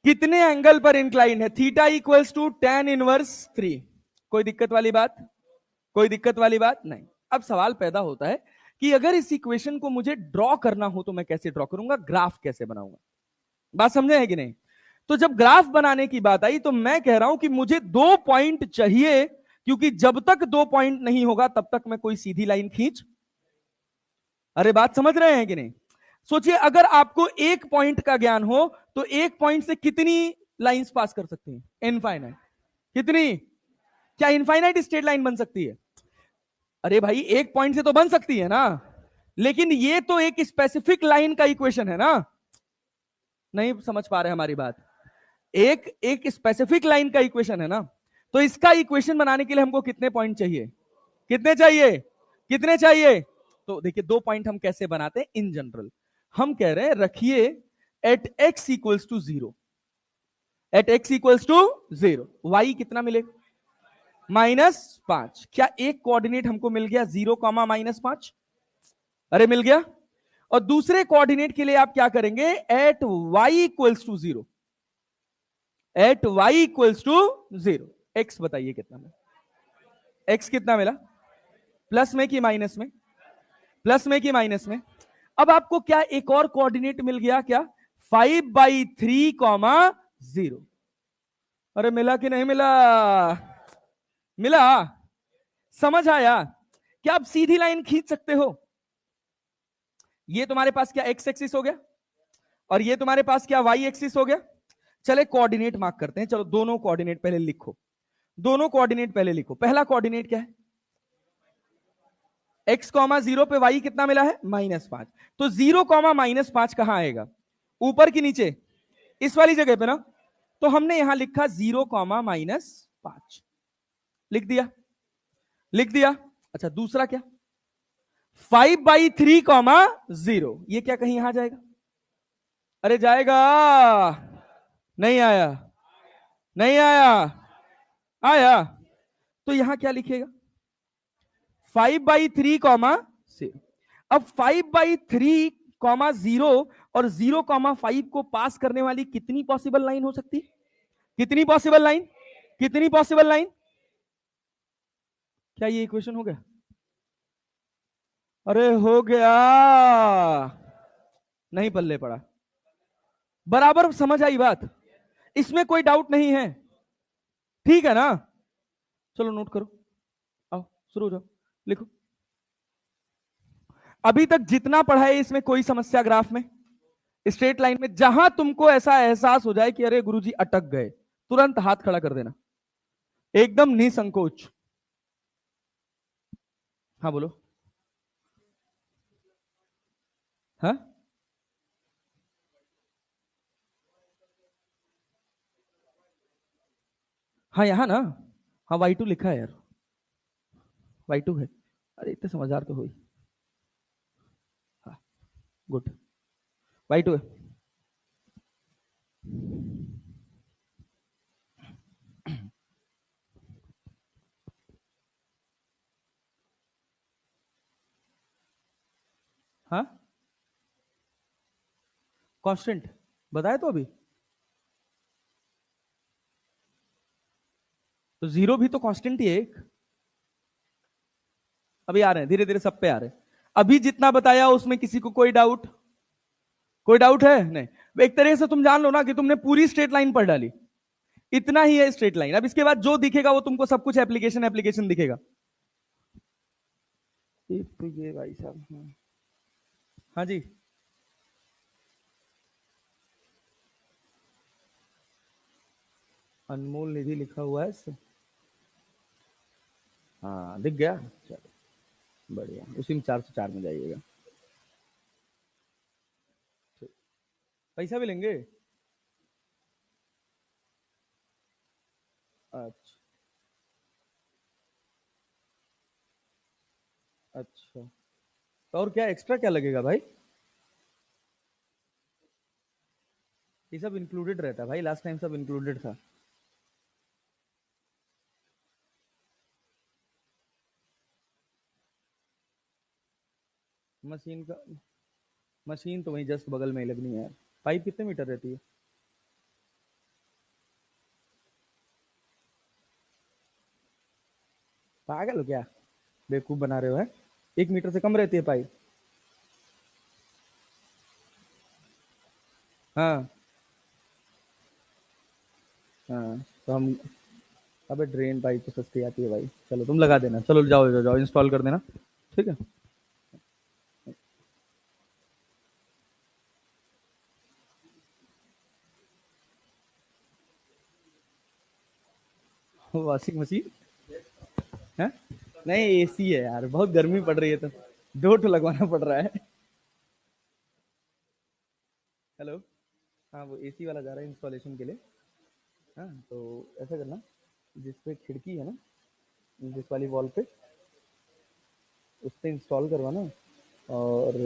कितने एंगल पर इंक्लाइंड है? Theta equals to tan inverse 3। कोई दिक्कत वाली बात? कोई दिक्कत वाली बात नहीं। अब सवाल पैदा होता है कि अगर इस इक्वेशन को मुझे ड्रॉ करना हो तो मैं कैसे ड्रॉ करूंगा, ग्राफ कैसे बनाऊंगा? बात समझे है कि नहीं? तो जब ग्राफ बनाने की बात आई तो मैं कह रहा हूं कि मुझे 2 पॉइंट चाहिए, क्योंकि जब तक 2 पॉइंट नहीं होगा तब तक मैं कोई सीधी लाइन खींच, अरे बात समझ रहे हैं कि नहीं? सोचिए अगर आपको एक पॉइंट का ज्ञान हो तो एक पॉइंट से कितनी लाइंस पास कर सकते हैं? इनफाइनाइट। कितनी? क्या इनफाइनाइट स्ट्रेट लाइन बन सकती है? अरे भाई एक पॉइंट से तो बन सकती है ना, लेकिन ये तो एक स्पेसिफिक लाइन का इक्वेशन है ना। नहीं समझ पा रहे हमारी बात? एक एक स्पेसिफिक लाइन का इक्वेशन है ना। तो इसका इक्वेशन बनाने के लिए हमको कितने पॉइंट चाहिए? कितने चाहिए? कितने चाहिए? तो देखिए 2 पॉइंट हम कैसे बनाते हैं इन जनरल। हम कह रहे हैं रखिए at x equals to 0, at x equals to 0 y कितना मिलेगा? -5। क्या एक कोऑर्डिनेट हमको मिल गया 0, -5? अरे मिल गया। और दूसरे कोऑर्डिनेट के लिए आप क्या करेंगे? At y equals to 0, at y equals to 0 x बताइए कितना मिला? x कितना मिला? प्लस में कि माइनस में? प्लस में कि माइनस में? अब आपको क्या एक और कोऑर्डिनेट मिल गया क्या? 5/3, 0। अरे मिला कि नहीं मिला? मिला। समझ आया? क्या आप सीधी लाइन खींच सकते हो? ये तुम्हारे पास क्या एक्स एक्सिस हो गया, और ये तुम्हारे पास क्या वाई एक्सिस हो गया। चले कोऑर्डिनेट मार्क करते हैं, चलो दोनों कोऑर्डिनेट पहले लिखो, दोनों कोऑर्डिनेट पहले लिखो। पहला कोऑर्डिनेट क्या है? x,0 पे y कितना मिला है? -5। तो 0,-5 कहां आएगा? ऊपर की नीचे? इस वाली जगह पे ना। तो हमने यहां लिखा 0,-5 लिख दिया, लिख दिया। अच्छा दूसरा क्या? 5/3, 0 ये क्या कहीं यहां जाएगा? अरे जाएगा। नहीं आया? नहीं आया? आया। तो यहां क्या लिखेगा? 5/3, 0। अब 5/3, 0 और 0,5 को पास करने वाली कितनी पॉसिबल लाइन हो सकती है? कितनी पॉसिबल लाइन? कितनी पॉसिबल लाइन? क्या ये इक्वेशन हो गया? अरे हो गया। नहीं पल्ले पड़ा। बराबर समझ आई बात? इसमें कोई डाउट नहीं है, ठीक है ना? चलो नोट करो, आओ शुरू हो जाओ, लिखो। अभी तक जितना पढ़ा है इसमें कोई समस्या ग्राफ में, स्ट्रेट लाइन में? जहां तुमको ऐसा एहसास हो जाए कि अरे गुरुजी अटक गए, तुरंत हाथ खड़ा कर देना, एकदम निसंकोच। हाँ बोलो। हाँ हाँ यहां ना। हाँ y2 लिखा है यार, y2 है। अरे इतने समझदार तो हो ही। हाँ गुड, y2 है। हाँ कांस्टेंट बताया तो अभी। तो 0 भी तो कांस्टेंट ही है एक। अभी आ रहे हैं, धीरे धीरे सब पे आ रहे हैं। अभी जितना बताया उसमें किसी को कोई डाउट? कोई डाउट है? नहीं। एक तरह से तुम जान लो ना कि तुमने पूरी स्ट्रेट लाइन पढ़ डाली, इतना ही है स्ट्रेट लाइन। अब इसके बाद जो दिखेगा वो तुमको सब कुछ एप्लीकेशन एप्लीकेशन दिखेगा। तो ये भाई साहब, हाँ जी। अनमोल निधि लिखा हुआ है इससे। हाँ दिख गया, चलो बढ़िया, उसी में 404 में जाइएगा। पैसा भी लेंगे? अच्छा अच्छा। तो और क्या एक्स्ट्रा क्या लगेगा भाई? ये सब इंक्लूडेड रहता है भाई, लास्ट टाइम सब इंक्लूडेड था। मशीन का, मशीन तो वहीं जस्ट बगल में ही लगनी है यार। पाइप कितने मीटर रहती है? पागल हो क्या, बेवकूफ बना रहे हो है? 1 मीटर से कम रहती है पाइप। हाँ हाँ, तो हम, अबे ड्रेन पाइप तो सस्ती आती है भाई। चलो तुम लगा देना, चलो जाओ जाओ जाओ, इंस्टॉल कर देना। ठीक है। वॉशिंग मशीन है? नहीं, एसी है यार, बहुत गर्मी पड़ रही है तो दो ठो लगवाना पड़ रहा है। हेलो। हाँ, वो एसी वाला जा रहा है इंस्टॉलेशन के लिए। हाँ, तो ऐसा करना, जिस पे खिड़की है ना, जिस वाली वॉल पे, उस पे इंस्टॉल करवाना। और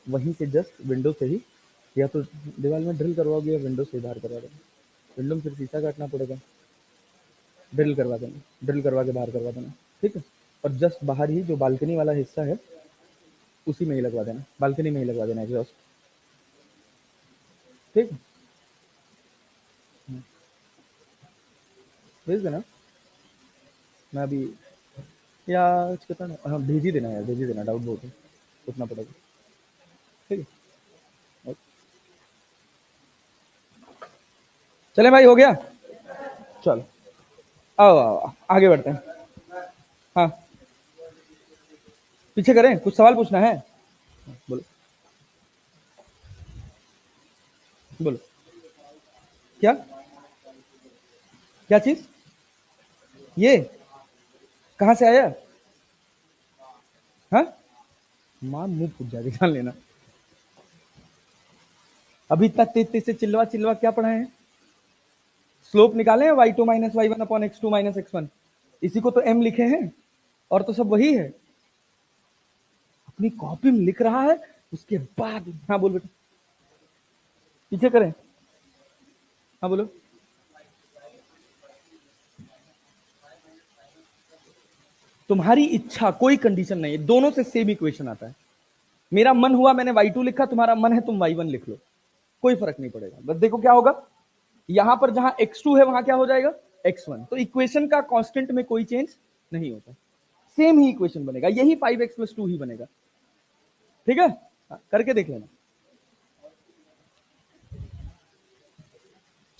वहीं से जस्ट विंडो से ही, या तो दीवार में ड्रिल करवाओगे या विंडो से बाहर करवा देना। विंडो में फिर शीशा काटना पड़ेगा। ड्रिल करवा देना, ड्रिल करवा के बाहर करवा देना। ठीक है। और जस्ट बाहर ही जो बालकनी वाला हिस्सा है, उसी में ही लगवा देना, बालकनी में ही लगवा देना एग्जॉस्ट। ठीक है। भेज देना। मैं अभी, या कितना, हाँ भेज ही देना यार, भेज ही देना, डाउट बहुत है, उतना पड़ेगा। ठीक है। चले भाई, हो गया। चलो, आओ आओ आओ, आगे बढ़ते हैं। हाँ, पीछे करें, कुछ सवाल पूछना है? बोलो बोलो। क्या? क्या चीज? ये कहाँ से आया? हाँ, मां मुंह फूट जाएगी, जान लेना। अभी तक तेज तेज से चिल्वा चिल्वा क्या पढ़ाए हैं? स्लोप निकाले हैं, y2 minus Y one upon x2 minus x1। इसी को तो m लिखे हैं, और तो सब वही है। अपनी कॉपी में लिख रहा है, उसके बाद। हाँ बोल बेटा। पीछे करें। हाँ बोलो। तुम्हारी इच्छा, कोई कंडीशन नहीं है, दोनों से सेम इक्वेशन आता है। मेरा मन हुआ मैंने y2 लिखा, तुम्हारा मन है तुम y1 लिख लो, कोई फर्क नहीं पड़ेगा। बस देखो क्या होगा, यहां पर जहां x2 है वहां क्या हो जाएगा, x1। तो इक्वेशन का कांस्टेंट में कोई चेंज नहीं होता, सेम ही इक्वेशन बनेगा, यही 5x+2 ही बनेगा। ठीक है। हाँ, करके देख लेना।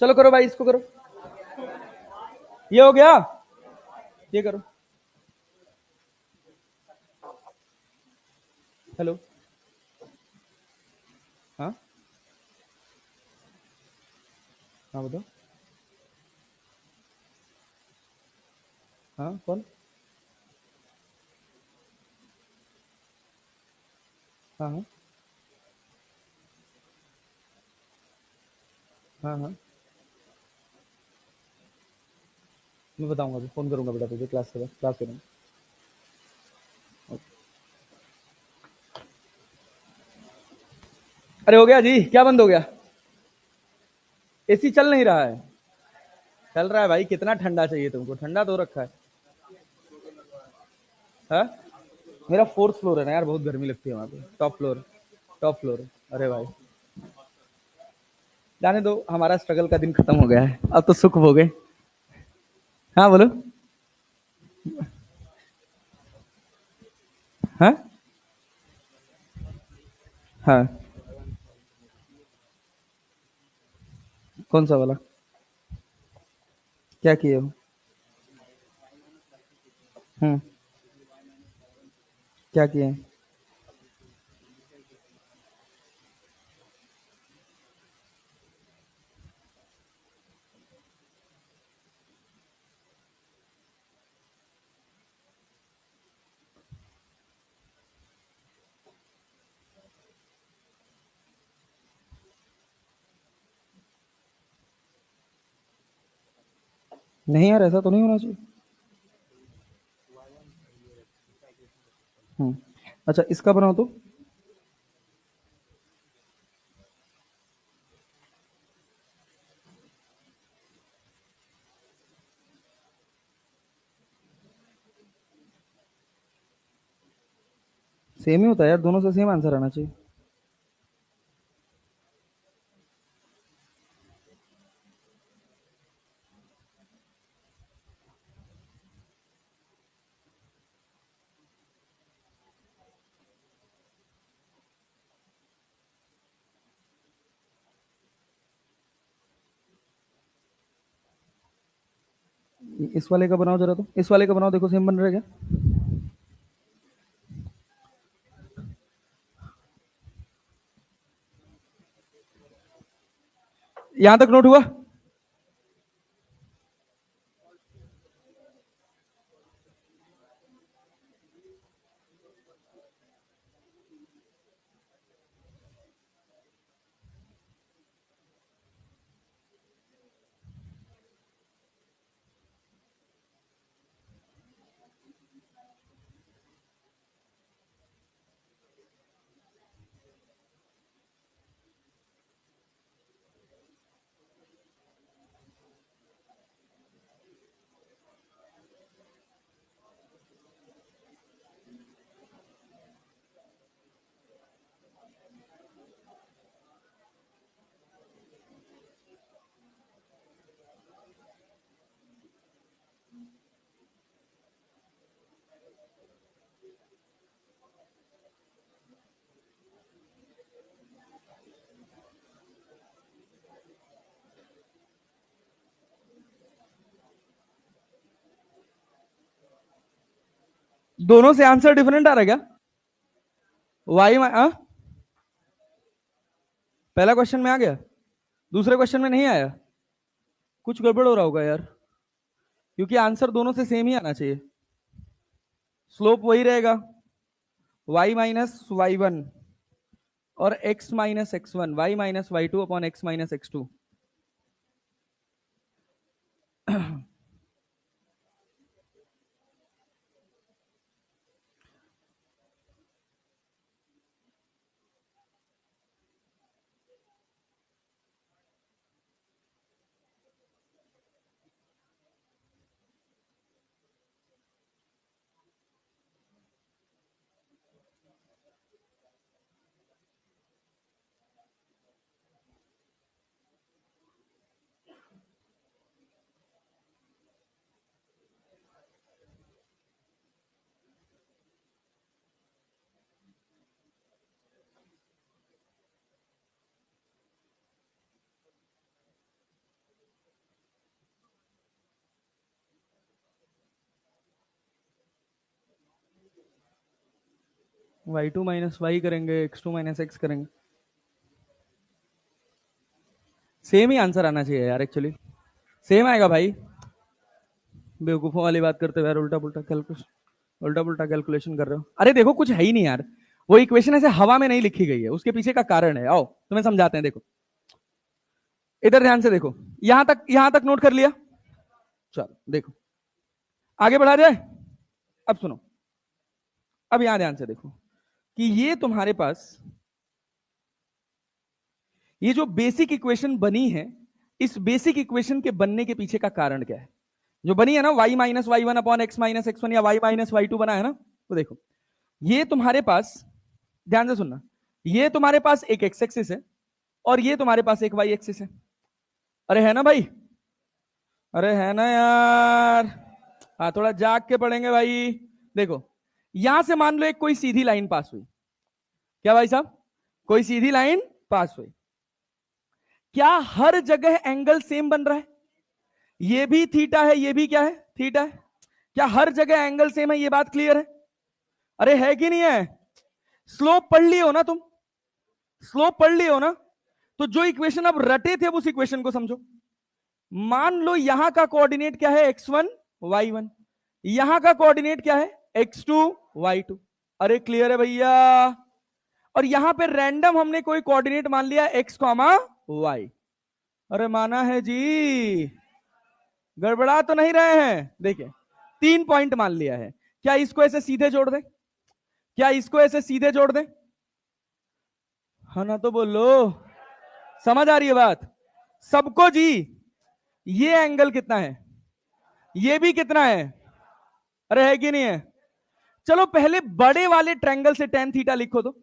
चलो करो भाई, इसको करो। ये हो गया, ये करो। हेलो। हाँ हाँ बताओ। हाँ कौन? हाँ हाँ हाँ हाँ, मैं बताऊंगा, अभी फोन करूंगा बेटा तुझे क्लास के बाद, क्लास करूंगा। अरे हो गया जी, क्या बंद हो गया? एसी चल नहीं रहा है? चल रहा है भाई, कितना ठंडा चाहिए तुमको? ठंडा तो रखा है। हाँ, मेरा 4th फ्लोर है ना यार, बहुत गर्मी लगती है वहां पे। Top floor, top floor. अरे भाई, जाने दो, हमारा स्ट्रगल का दिन खत्म हो गया है, अब तो सुख हो गए। हाँ बोलो। हाँ हाँ, कौन सा वाला? क्या किए हो? हम्म, क्या किए? नहीं यार, ऐसा तो नहीं होना चाहिए। हम्म, अच्छा इसका बनाओ तो। सेम ही होता है यार, दोनों से सेम आंसर आना चाहिए। इस वाले का बनाओ जरा, तो इस वाले का बनाओ, देखो सेम बन रहा है क्या। यहां तक नोट हुआ। दोनों से आंसर डिफरेंट आ रहा है क्या। वाई पहला क्वेश्चन में आ गया, दूसरे क्वेश्चन में नहीं आया। कुछ गड़बड़ हो रहा होगा यार, क्योंकि आंसर दोनों से सेम ही आना चाहिए। स्लोप वही रहेगा, y माइनस वाई वन और x minus X one, Y minus Y two upon X minus X two. Y two minus Y करेंगे, एक्स टू माइनस एक्स करेंगे, सेम ही आंसर आना चाहिए यार, एक्चुअली सेम आएगा भाई। बेवकूफों वाली बात करते हुए यार, उल्टा पुल्टा कैलकुलेशन, उल्टा पुल्टा कैलकुलेशन कर रहे हो। अरे देखो कुछ है ही नहीं यार, वो इक्वेशन ऐसे हवा में नहीं लिखी गई है, उसके पीछे का कारण है। आओ तुम्हें समझाते हैं, देखो इधर ध्यान से देखो, यहां तक नोट कर लिया। चलो देखो आगे बढ़ा जाए। अब सुनो, अब यहां ध्यान से देखो कि ये तुम्हारे पास ये जो बेसिक इक्वेशन बनी है, इस बेसिक इक्वेशन के बनने के पीछे का कारण क्या है। जो बनी है ना, Y minus Y one upon X minus X one, या वाई माइनस वाई टू बना है ना, तो देखो ये तुम्हारे पास, ध्यान से सुनना, ये तुम्हारे पास एक एक्स एक्सिस है और ये तुम्हारे पास एक वाई एक्सिस है। अरे है ना भाई, अरे है ना यार। हाँ थोड़ा जाग के पढ़ेंगे भाई। देखो यहां से मान लो एक कोई सीधी लाइन पास हुई, क्या भाई साहब, कोई सीधी लाइन पास हुई। क्या हर जगह एंगल सेम बन रहा है। ये भी थीटा है, ये भी क्या है, थीटा है। क्या हर जगह एंगल सेम है, ये बात क्लियर है। अरे है कि नहीं है। स्लोप पढ़ लिए हो ना तुम, स्लोप पढ़ लिए हो ना। तो जो इक्वेशन अब रटे थे उस इक्वेशन को समझो। मान लो यहां का कोऑर्डिनेट क्या है, x1 y1, यहां का कोऑर्डिनेट क्या है, x2 y2। अरे क्लियर है भैया। और यहां पे रैंडम हमने कोई कोऑर्डिनेट मान लिया x, y। अरे माना है जी, गड़बड़ा तो नहीं रहे हैं। देखिए 3 पॉइंट मान लिया है, क्या इसको ऐसे सीधे जोड़ दें, क्या इसको ऐसे सीधे जोड़ दें। हाँ ना तो बोलो, समझ आ रही है बात सबको जी। ये एंगल कितना है, ये भी कितना है, अरे है कि नहीं है। चलो पहले बड़े वाले ट्रायंगल से tan थीटा लिखो तो,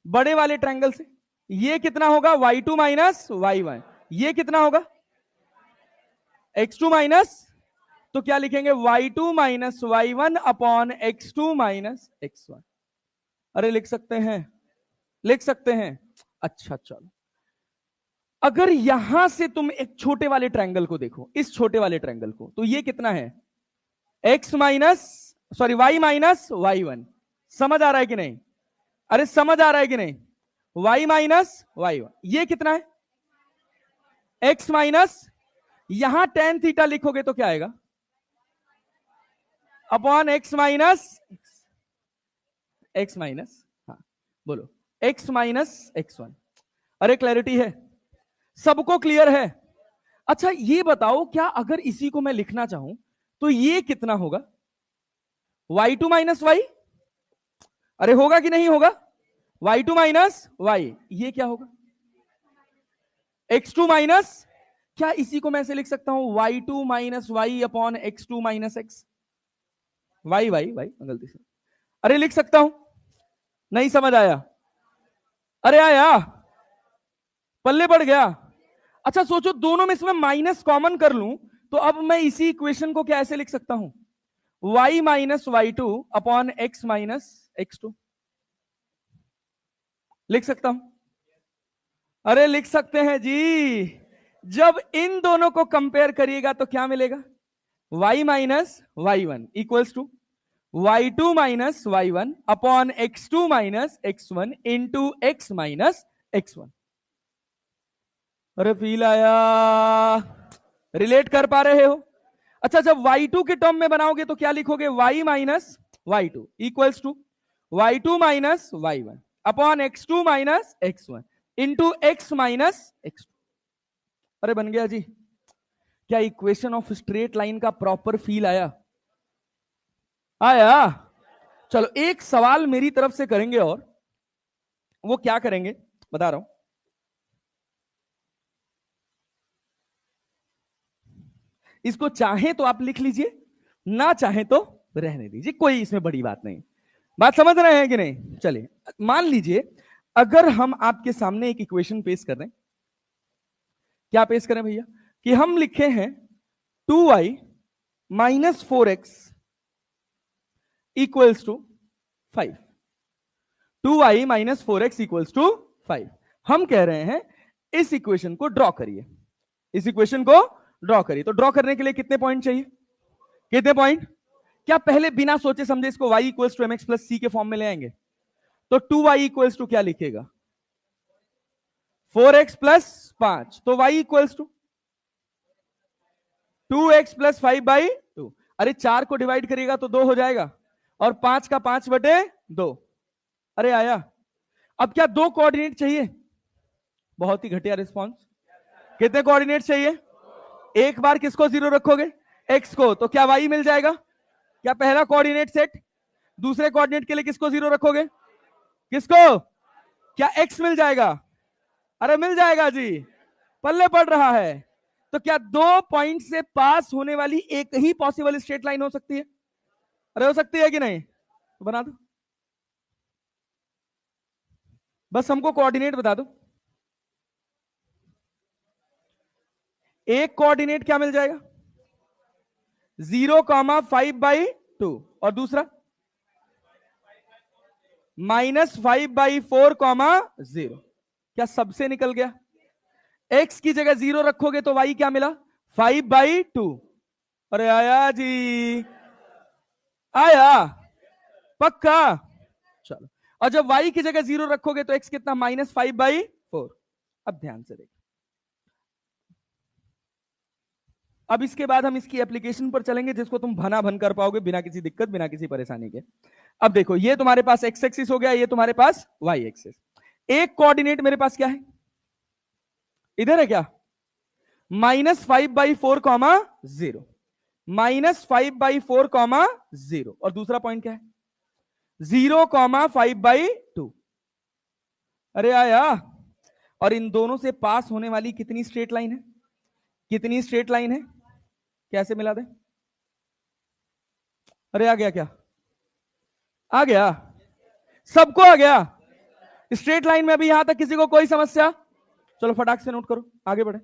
बड़े वाले ट्रायंगल से ये कितना होगा y2 माइनस y1, ये कितना होगा x2 माइनस, तो क्या लिखेंगे y2 minus y1 upon x2 minus x1। अरे लिख सकते हैं, लिख सकते हैं। अच्छा चलो, अगर यहां से तुम एक छोटे वाले ट्रायंगल को देखो, इस छोटे वाले ट्रायंगल को, तो ये कितना है x minus sorry y minus y1, समझ आ रहा है कि नहीं? अरे समझ आ रहा है कि नहीं? y माइनस y1, ये कितना है x माइनस, यहां tan थीटा लिखोगे तो क्या आएगा upon x minus x minus, हाँ बोलो x माइनस x1। अरे क्लैरिटी है, सबको क्लियर है? अच्छा ये बताओ, क्या अगर इसी को मैं लिखना चाहूं तो ये कितना होगा y2 माइनस y, अरे होगा कि नहीं होगा y2 माइनस y, ये क्या होगा x2 माइनस, क्या इसी को मैं ऐसे लिख सकता हूं y2 minus y upon x2 minus x, y y y गलती से, अरे लिख सकता हूं, नहीं समझ आया? अरे आया, पल्ले पड़ गया। अच्छा सोचो दोनों में इसमें माइनस कॉमन कर लूं तो अब मैं इसी इक्वेशन को क्या ऐसे लिख सकता हूं y minus y2 upon x minus x2, लिख सकता हूं? अरे लिख सकते हैं जी। जब इन दोनों को कंपेयर करिएगा तो क्या मिलेगा y minus y1 equals to y2 minus y1 upon x2 minus x1 into x minus x1। अरे फील आया, रिलेट कर पा रहे हो? अच्छा जब y2 के टर्म में बनाओगे तो क्या लिखोगे y minus y2 equals to y2 minus y1 upon x2 minus x1 into x minus x2। अरे बन गया जी। क्या इक्वेशन ऑफ स्ट्रेट लाइन का प्रॉपर फील आया? आया? चलो एक सवाल मेरी तरफ से करेंगे, और वो क्या करेंगे बता रहा हूं। इसको चाहे तो आप लिख लीजिए, ना चाहे तो रहने दीजिए, कोई इसमें बड़ी बात नहीं। बात समझ रहे हैं कि नहीं? चलिए मान लीजिए अगर हम आपके सामने एक इक्वेशन पेश कर रहे हैं, क्या पेश करें भैया, कि हम लिखे हैं 2y minus 4x equals to 5, 2y minus 4x equals to 5। हम कह रहे हैं इस इक्वेशन को ड्रॉ करिए, इस इक्वेशन को ड्रॉ करिए। तो ड्रॉ करने के लिए कितने पॉइंट चाहिए, कितने पॉइंट? क्या पहले बिना सोचे समझे इसको y equals to mx plus c के फॉर्म में ले आएंगे? तो 2y इक्वल्स टू क्या लिखेगा 4x प्लस 5, तो y equals to 2x plus 5/2। अरे 4 को डिवाइड करिएगा तो 2 हो जाएगा, और 5 का 5/2। अरे आया? अब क्या 2 कोऑर्डिनेट चाहिए? बहुत ही घटिया रिस्पॉन्स। कितने कोऑर्डिनेट चाहिए? एक बार किसको 0 रखोगे x को, तो क्या y मिल जाएगा? क्या पहला कोऑर्डिनेट सेट, दूसरे कोऑर्डिनेट के लिए किसको 0 रखोगे? किसको? क्या x मिल जाएगा? अरे मिल जाएगा जी, पल्ले पड़ रहा है। तो क्या 2 पॉइंट से पास होने वाली एक ही पॉसिबल स्ट्रेट लाइन हो सकती है? अरे हो सकती है कि नहीं? तो बना दो, बस हमको कोऑर्डिनेट बता दो। एक कोऑर्डिनेट क्या मिल जाएगा 0,5/2, और दूसरा -5/4,0। क्या सबसे निकल गया? x की जगह 0 रखोगे तो y क्या मिला 5/2। अरे आया जी, आया पक्का? चलो, और जब y की जगह 0 रखोगे तो x कितना -5/4। अब ध्यान से देखो, अब इसके बाद हम इसकी एप्लीकेशन पर चलेंगे जिसको तुम भना भन कर पाओगे बिना किसी दिक्कत, बिना किसी परेशानी के। अब देखो ये तुम्हारे पास x एक्सिस हो गया, ये तुम्हारे पास y एक्सिस। एक कोऑर्डिनेट मेरे पास क्या है, इधर है क्या -5/4,0, -5/4,0, और दूसरा पॉइंट क्या है 0,5/2। अरे आया? और इन दोनों से पास होने वाली कितनी स्ट्रेट लाइन है, कितनी स्ट्रेट लाइन है, कैसे मिला दे? अरे आ गया क्या? आ गया, सबको आ गया। स्ट्रेट लाइन में भी यहां तक किसी को कोई समस्या? चलो फटाक से नोट करो, आगे बढ़े।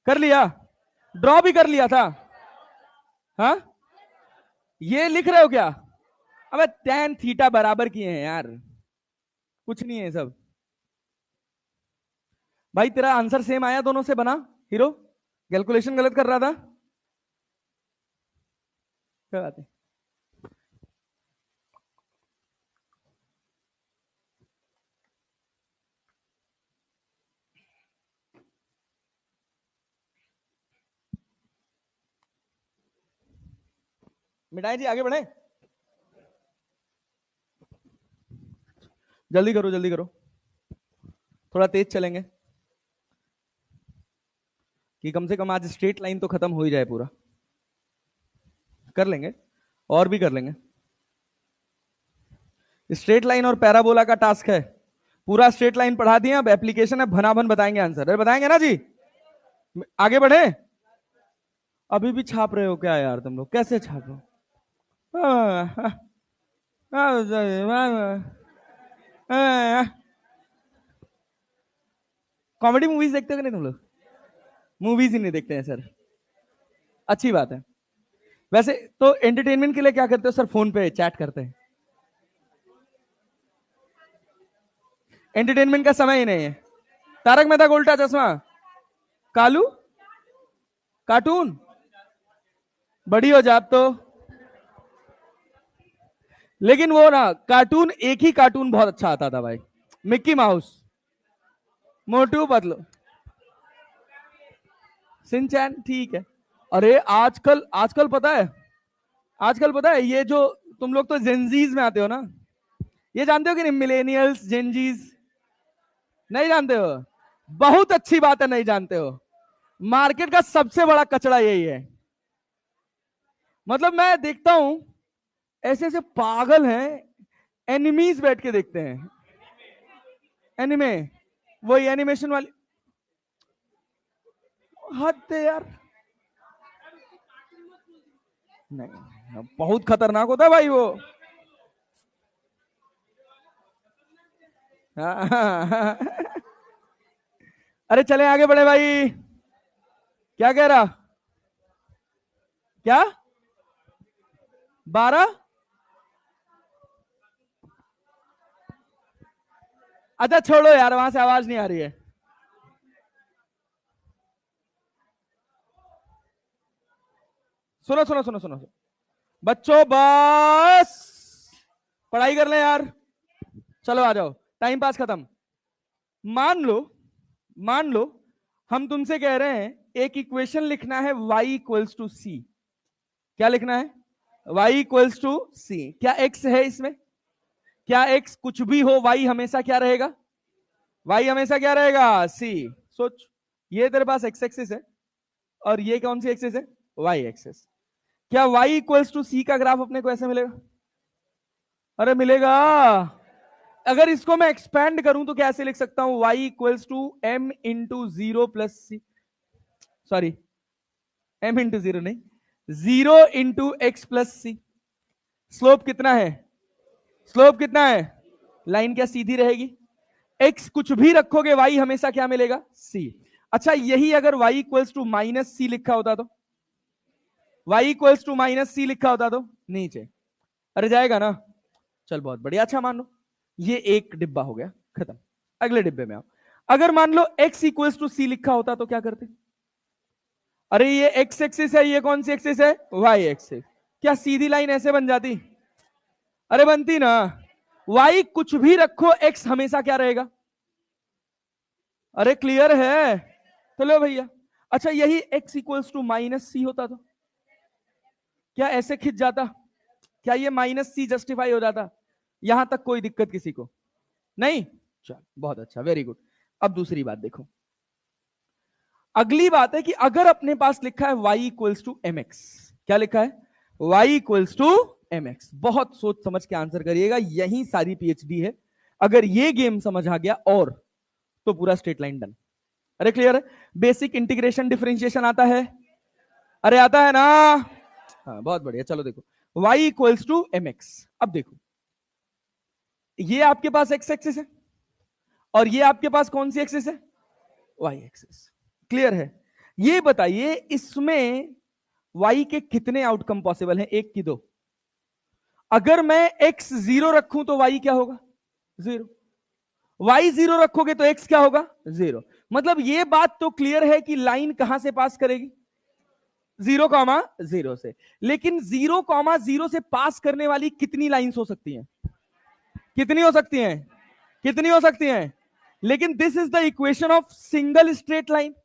कर लिया, ड्रॉ भी कर लिया था। हाँ, ये लिख रहे हो क्या? अबे tan थीटा बराबर किए हैं यार, कुछ नहीं है सब। भाई तेरा आंसर सेम आया दोनों से, बना हीरो? कैलकुलेशन गलत कर रहा था, क्या बात है? मिठाई जी आगे बढ़े, जल्दी करो जल्दी करो, थोड़ा तेज चलेंगे कि कम से कम आज स्ट्रेट लाइन तो खत्म हो ही जाए पूरा। कर लेंगे, और भी कर लेंगे। स्ट्रेट लाइन और पैराबोला का टास्क है, पूरा स्ट्रेट लाइन पढ़ा दिए, अब एप्लीकेशन है, भनाभन बताएंगे आंसर। अरे बताएंगे ना जी, आगे बढ़े। अभी भी छाप रहे हो क्या यार तुम लोग, कैसे छापो? कॉमेडी मूवीज देखते हो कि नहीं तुम लोग? मूवीज ही नहीं देखते हैं सर, अच्छी बात है। वैसे तो एंटरटेनमेंट के लिए क्या करते हो सर? फोन पे चैट करते हैं, एंटरटेनमेंट का समय ही नहीं है। तारक मेहता का उल्टा चश्मा, कालू, कार्टून, बड़ी हो जाप तो। लेकिन वो ना कार्टून, एक ही कार्टून बहुत अच्छा आता था भाई, Mickey mouse, Motu Patlu, Shinchan, ठीक है। अरे आजकल आजकल पता है, आजकल पता है ये जो तुम लोग तो जेनजीज में आते हो ना, ये जानते हो कि नहीं, मिलेनियल्स जेनजीज नहीं जानते हो? बहुत अच्छी बात है, नहीं जानते हो। मार्केट का सबसे बड़ा कचरा यही है। मतलब मैं देखता हूं ऐसे ऐसे पागल हैं, एनिमीज बैठ के देखते हैं, एनिमे, वही एनिमेशन वाली, हद है यार। नहीं, बहुत खतरनाक होता है भाई वो। अरे चले आगे बढ़े भाई, क्या कह रहा? क्या 12? अच्छा छोड़ो यार, वहां से आवाज नहीं आ रही है। सुनो सुनो सुनो सुनो, बच्चों बस पढ़ाई कर ले यार, चलो आ जाओ, टाइम पास खत्म। मान लो, मान लो हम तुमसे कह रहे हैं एक इक्वेशन लिखना है y इक्वल्स टू सी। क्या लिखना है? y इक्वल्स टू सी। क्या x है इसमें? क्या x कुछ भी हो, y हमेशा क्या रहेगा? y हमेशा क्या रहेगा? c। सोच, ये तेरे पास x एक्सिस है और ये कौन सी एक्सिस है? y axis. क्या y इक्वल्स टू सी का ग्राफ अपने को ऐसे मिलेगा? अरे मिलेगा। अगर इसको मैं एक्सपेंड करूं तो कैसे लिख सकता हूं? y equals to m into 0 plus C, sorry m into 0 नहीं, 0 into X plus C. Slope कितना है? स्लोप कितना है? लाइन क्या सीधी रहेगी? x कुछ भी रखोगे y हमेशा क्या मिलेगा? c। अच्छा यही अगर y इक्वल्स टू माइनस सी लिखा होता तो, y इक्वल्स टू माइनस सी लिखा होता तो नीचे, अरे जाएगा ना? चल बहुत बढ़िया, अच्छा मान लो ये एक डिब्बा हो गया, खत्म। अगले डिब्बे में आओ, अगर मान लो x इक्वल्स टू सी लिखा होता तो क्या करते? अरे ये x एक्सिस है, ये कौन सी एक्सिस है? y axis. क्या सीधी लाइन ऐसे बन जाती? अरे बनती ना। y कुछ भी रखो, x हमेशा क्या रहेगा? अरे क्लियर है तो लो भैया। अच्छा यही x इक्वल्स टू माइनस सी होता तो क्या ऐसे खिंच जाता? क्या ये माइनस सी जस्टिफाई हो जाता? यहां तक कोई दिक्कत किसी को नहीं? चल बहुत अच्छा, वेरी गुड। अब दूसरी बात देखो, अगली बात है कि अगर अपने पास लिखा है y equals to M X, क्या लिखा है? y equals to M X. बहुत सोच समझ के आंसर करिएगा, यही सारी पीएचडी है। अगर ये गेम समझ आ गया और तो पूरा स्ट्रेट लाइन डन। अरे क्लियर है? बेसिक इंटीग्रेशन डिफरेंशिएशन आता है? अरे आता है ना? हाँ बहुत बढ़िया, चलो देखो, y इक्वल्स टू mx। अब देखो, ये आपके पास x एक्सिस है और ये आपके पास कौन सी एक्सिस है? y axis. क्लियर है? ये बताइए इसमें y के कितने आउटकम पॉसिबल हैं? एक की दो? अगर मैं x 0 रखूं तो y क्या होगा? 0। y 0 रखोगे तो x क्या होगा? 0। मतलब ये बात तो क्लियर है कि लाइन कहां से पास करेगी? 0,0 से। लेकिन 0,0 से पास करने वाली कितनी लाइंस हो सकती हैं? कितनी हो सकती हैं? कितनी हो सकती हैं? लेकिन this is the equation of single straight line.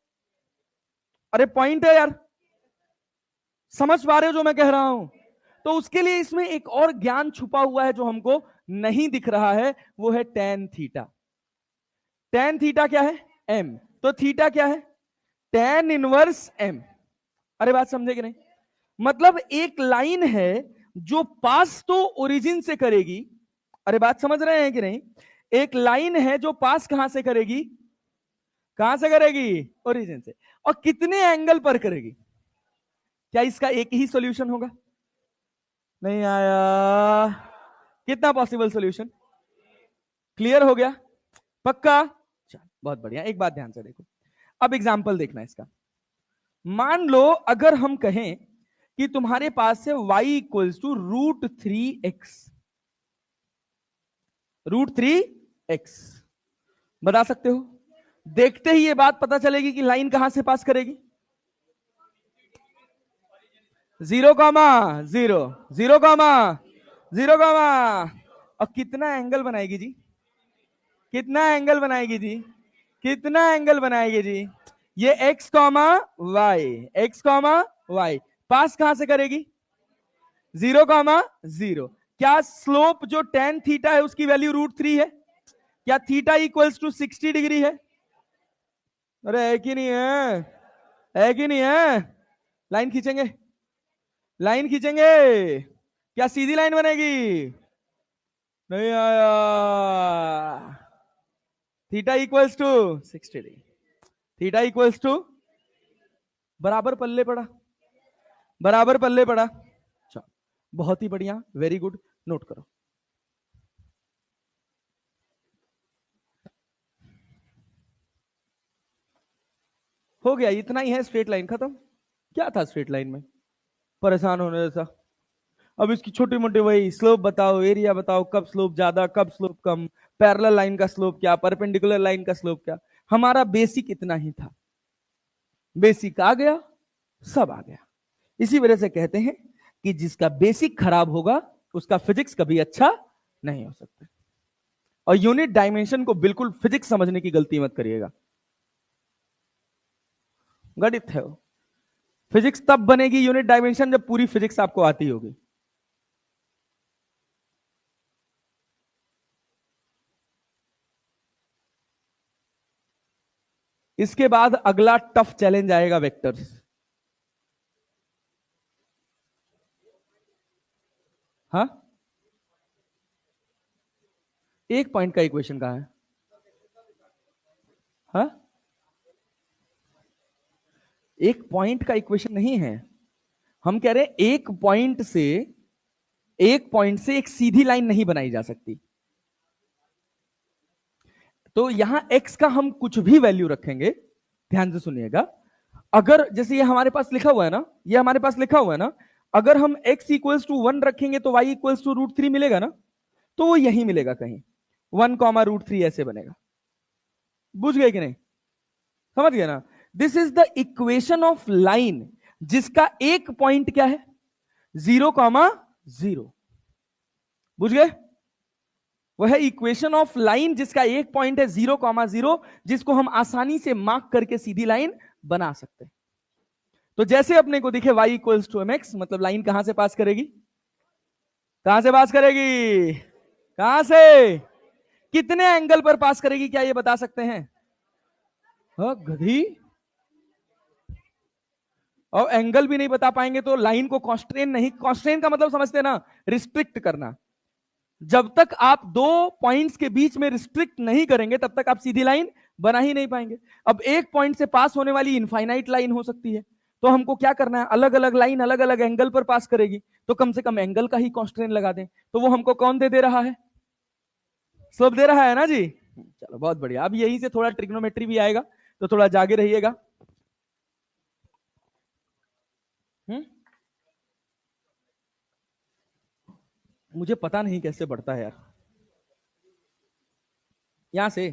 अरे पॉइंट है यार, समझ पा रहे हो जो मैं कह रहा हूं? तो उसके लिए इसमें एक और ज्ञान छुपा हुआ है जो हमको नहीं दिख रहा है, वो है tan थीटा। tan थीटा क्या है? m। तो थीटा क्या है? tan inverse m। अरे बात समझे कि नहीं? मतलब एक लाइन है जो पास तो ओरिजिन से करेगी। अरे बात समझ रहे हैं कि नहीं? एक लाइन है जो पास कहां से करेगी? कहां से करेगी? ओरिजिन से। और कितने एंगल पर करेगी? क्या इसका एक ही सॉल्यूशन होगा? नहीं आया। कितना पॉसिबल सॉल्यूशन? क्लियर हो गया? पक्का? चल बहुत बढ़िया। एक बात ध्यान से देखो, अब एग्जांपल देखना इसका। मान लो अगर हम कहें कि तुम्हारे पास है y equals to √3x। √3x बता सकते हो? देखते ही ये बात पता चलेगी कि लाइन कहां से पास करेगी? 0,0 0,0 और कितना एंगल बनाएगी जी? कितना एंगल बनाएगी जी? कितना एंगल बनाएगी जी? ये x, y पास कहां से करेगी? 0,0। क्या स्लोप जो tan थीटा है उसकी वैल्यू √3 है? क्या थीटा इक्वल्स टू 60 डिग्री है? अरे है कि नहीं है? है कि नहीं है? लाइन खींचेंगे, लाइन खींचेंगे, क्या सीधी लाइन बनेगी? नहीं आया। Theta equals to 60 degree. Theta equals to बराबर पल्ले पड़ा, बराबर पल्ले पड़ा। चलो बहुत ही बढ़िया, वेरी गुड। नोट करो, हो गया, इतना ही है। स्ट्रेट लाइन खत्म। क्या था स्ट्रेट लाइन में परेशान होने जैसा? अब इसकी छोटी मोटी वही स्लोप बताओ, एरिया बताओ, कब स्लोप ज्यादा कब स्लोप कम, पैरेलल लाइन का स्लोप क्या, परपेंडिकुलर लाइन का स्लोप क्या। हमारा बेसिक इतना ही था। बेसिक आ गया, सब आ गया। इसी वजह से कहते हैं कि जिसका बेसिक खराब होगा उसका फिजिक्स कभी अच्छा नहीं हो सकता। और यूनिट डायमेंशन को बिल्कुल फिजिक्स समझने की गलती मत करिएगा, गणित है वो। फिजिक्स तब बनेगी यूनिट डायमेंशन जब पूरी फिजिक्स आपको आती होगी। इसके बाद अगला टफ चैलेंज आएगा, वेक्टर्स। हाँ, एक पॉइंट का इक्वेशन कहां है? हाँ, एक पॉइंट का इक्वेशन नहीं है। हम कह रहे हैं एक पॉइंट से, एक पॉइंट से एक सीधी लाइन नहीं बनाई जा सकती। तो यहां x का हम कुछ भी वैल्यू रखेंगे, ध्यान से सुनिएगा। अगर जैसे ये हमारे पास लिखा हुआ है ना, ये हमारे पास लिखा हुआ है ना, अगर हम x इक्वल्स टू 1 रखेंगे तो y इक्वल्स टू √3 मिलेगा ना, तो वो यही मिलेगा कहीं, 1,√3 ऐसे बनेगा। बुझ गए कि नहीं? समझ गए ना? This is the equation of line जिसका एक पॉइंट क्या है? 0,0। बुझ गए? वह है इक्वेशन ऑफ लाइन जिसका एक पॉइंट है 0,0, जिसको हम आसानी से मार्क करके सीधी लाइन बना सकते हैं। तो जैसे अपने को दिखे y इक्वल्स टू mx, मतलब लाइन कहां से पास करेगी? कहां से पास करेगी? कहां से? कितने एंगल पर पास करेगी, क्या ये बता सकते हैं? गधी। और एंगल भी नहीं बता पाएंगे तो लाइन को कॉन्स्ट्रेन नहीं, कॉन्स्ट्रेन का मतलब समझते हैं ना, रिस्ट्रिक्ट करना। जब तक आप दो पॉइंट्स के बीच में रिस्ट्रिक्ट नहीं करेंगे तब तक आप सीधी लाइन बना ही नहीं पाएंगे। अब एक पॉइंट से पास होने वाली इनफाइनाइट लाइन हो सकती है, तो हमको क्या करना है, अलग अलग लाइन अलग अलग एंगल पर पास करेगी, तो कम से कम एंगल का ही कॉन्स्ट्रेंट लगा दें। तो वो हमको कौन दे रहा है, स्लोप दे रहा है ना जी। चलो बहुत बढ़िया, अब यहीं से थोड़ा ट्रिग्नोमेट्री भी आएगा, तो थोड़ा जागे रहिएगा। मुझे पता नहीं कैसे बढ़ता है यार, यहां से।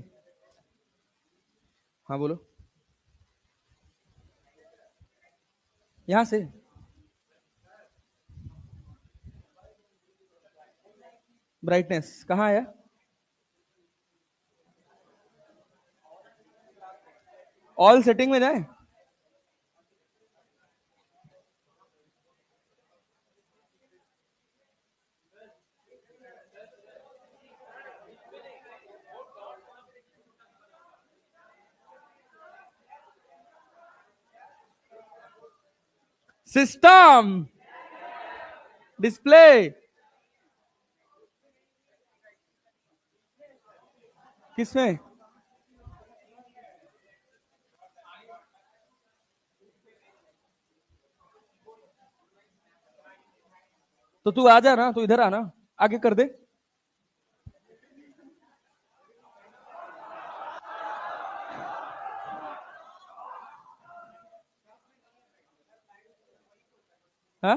हाँ बोलो, यहां से। ब्राइटनेस कहाँ है, ऑल सेटिंग में जाए। सिस्टम, डिस्प्ले, किसमें, तो तू आ जा ना, तू इधर आना, आगे कर दे। हाँ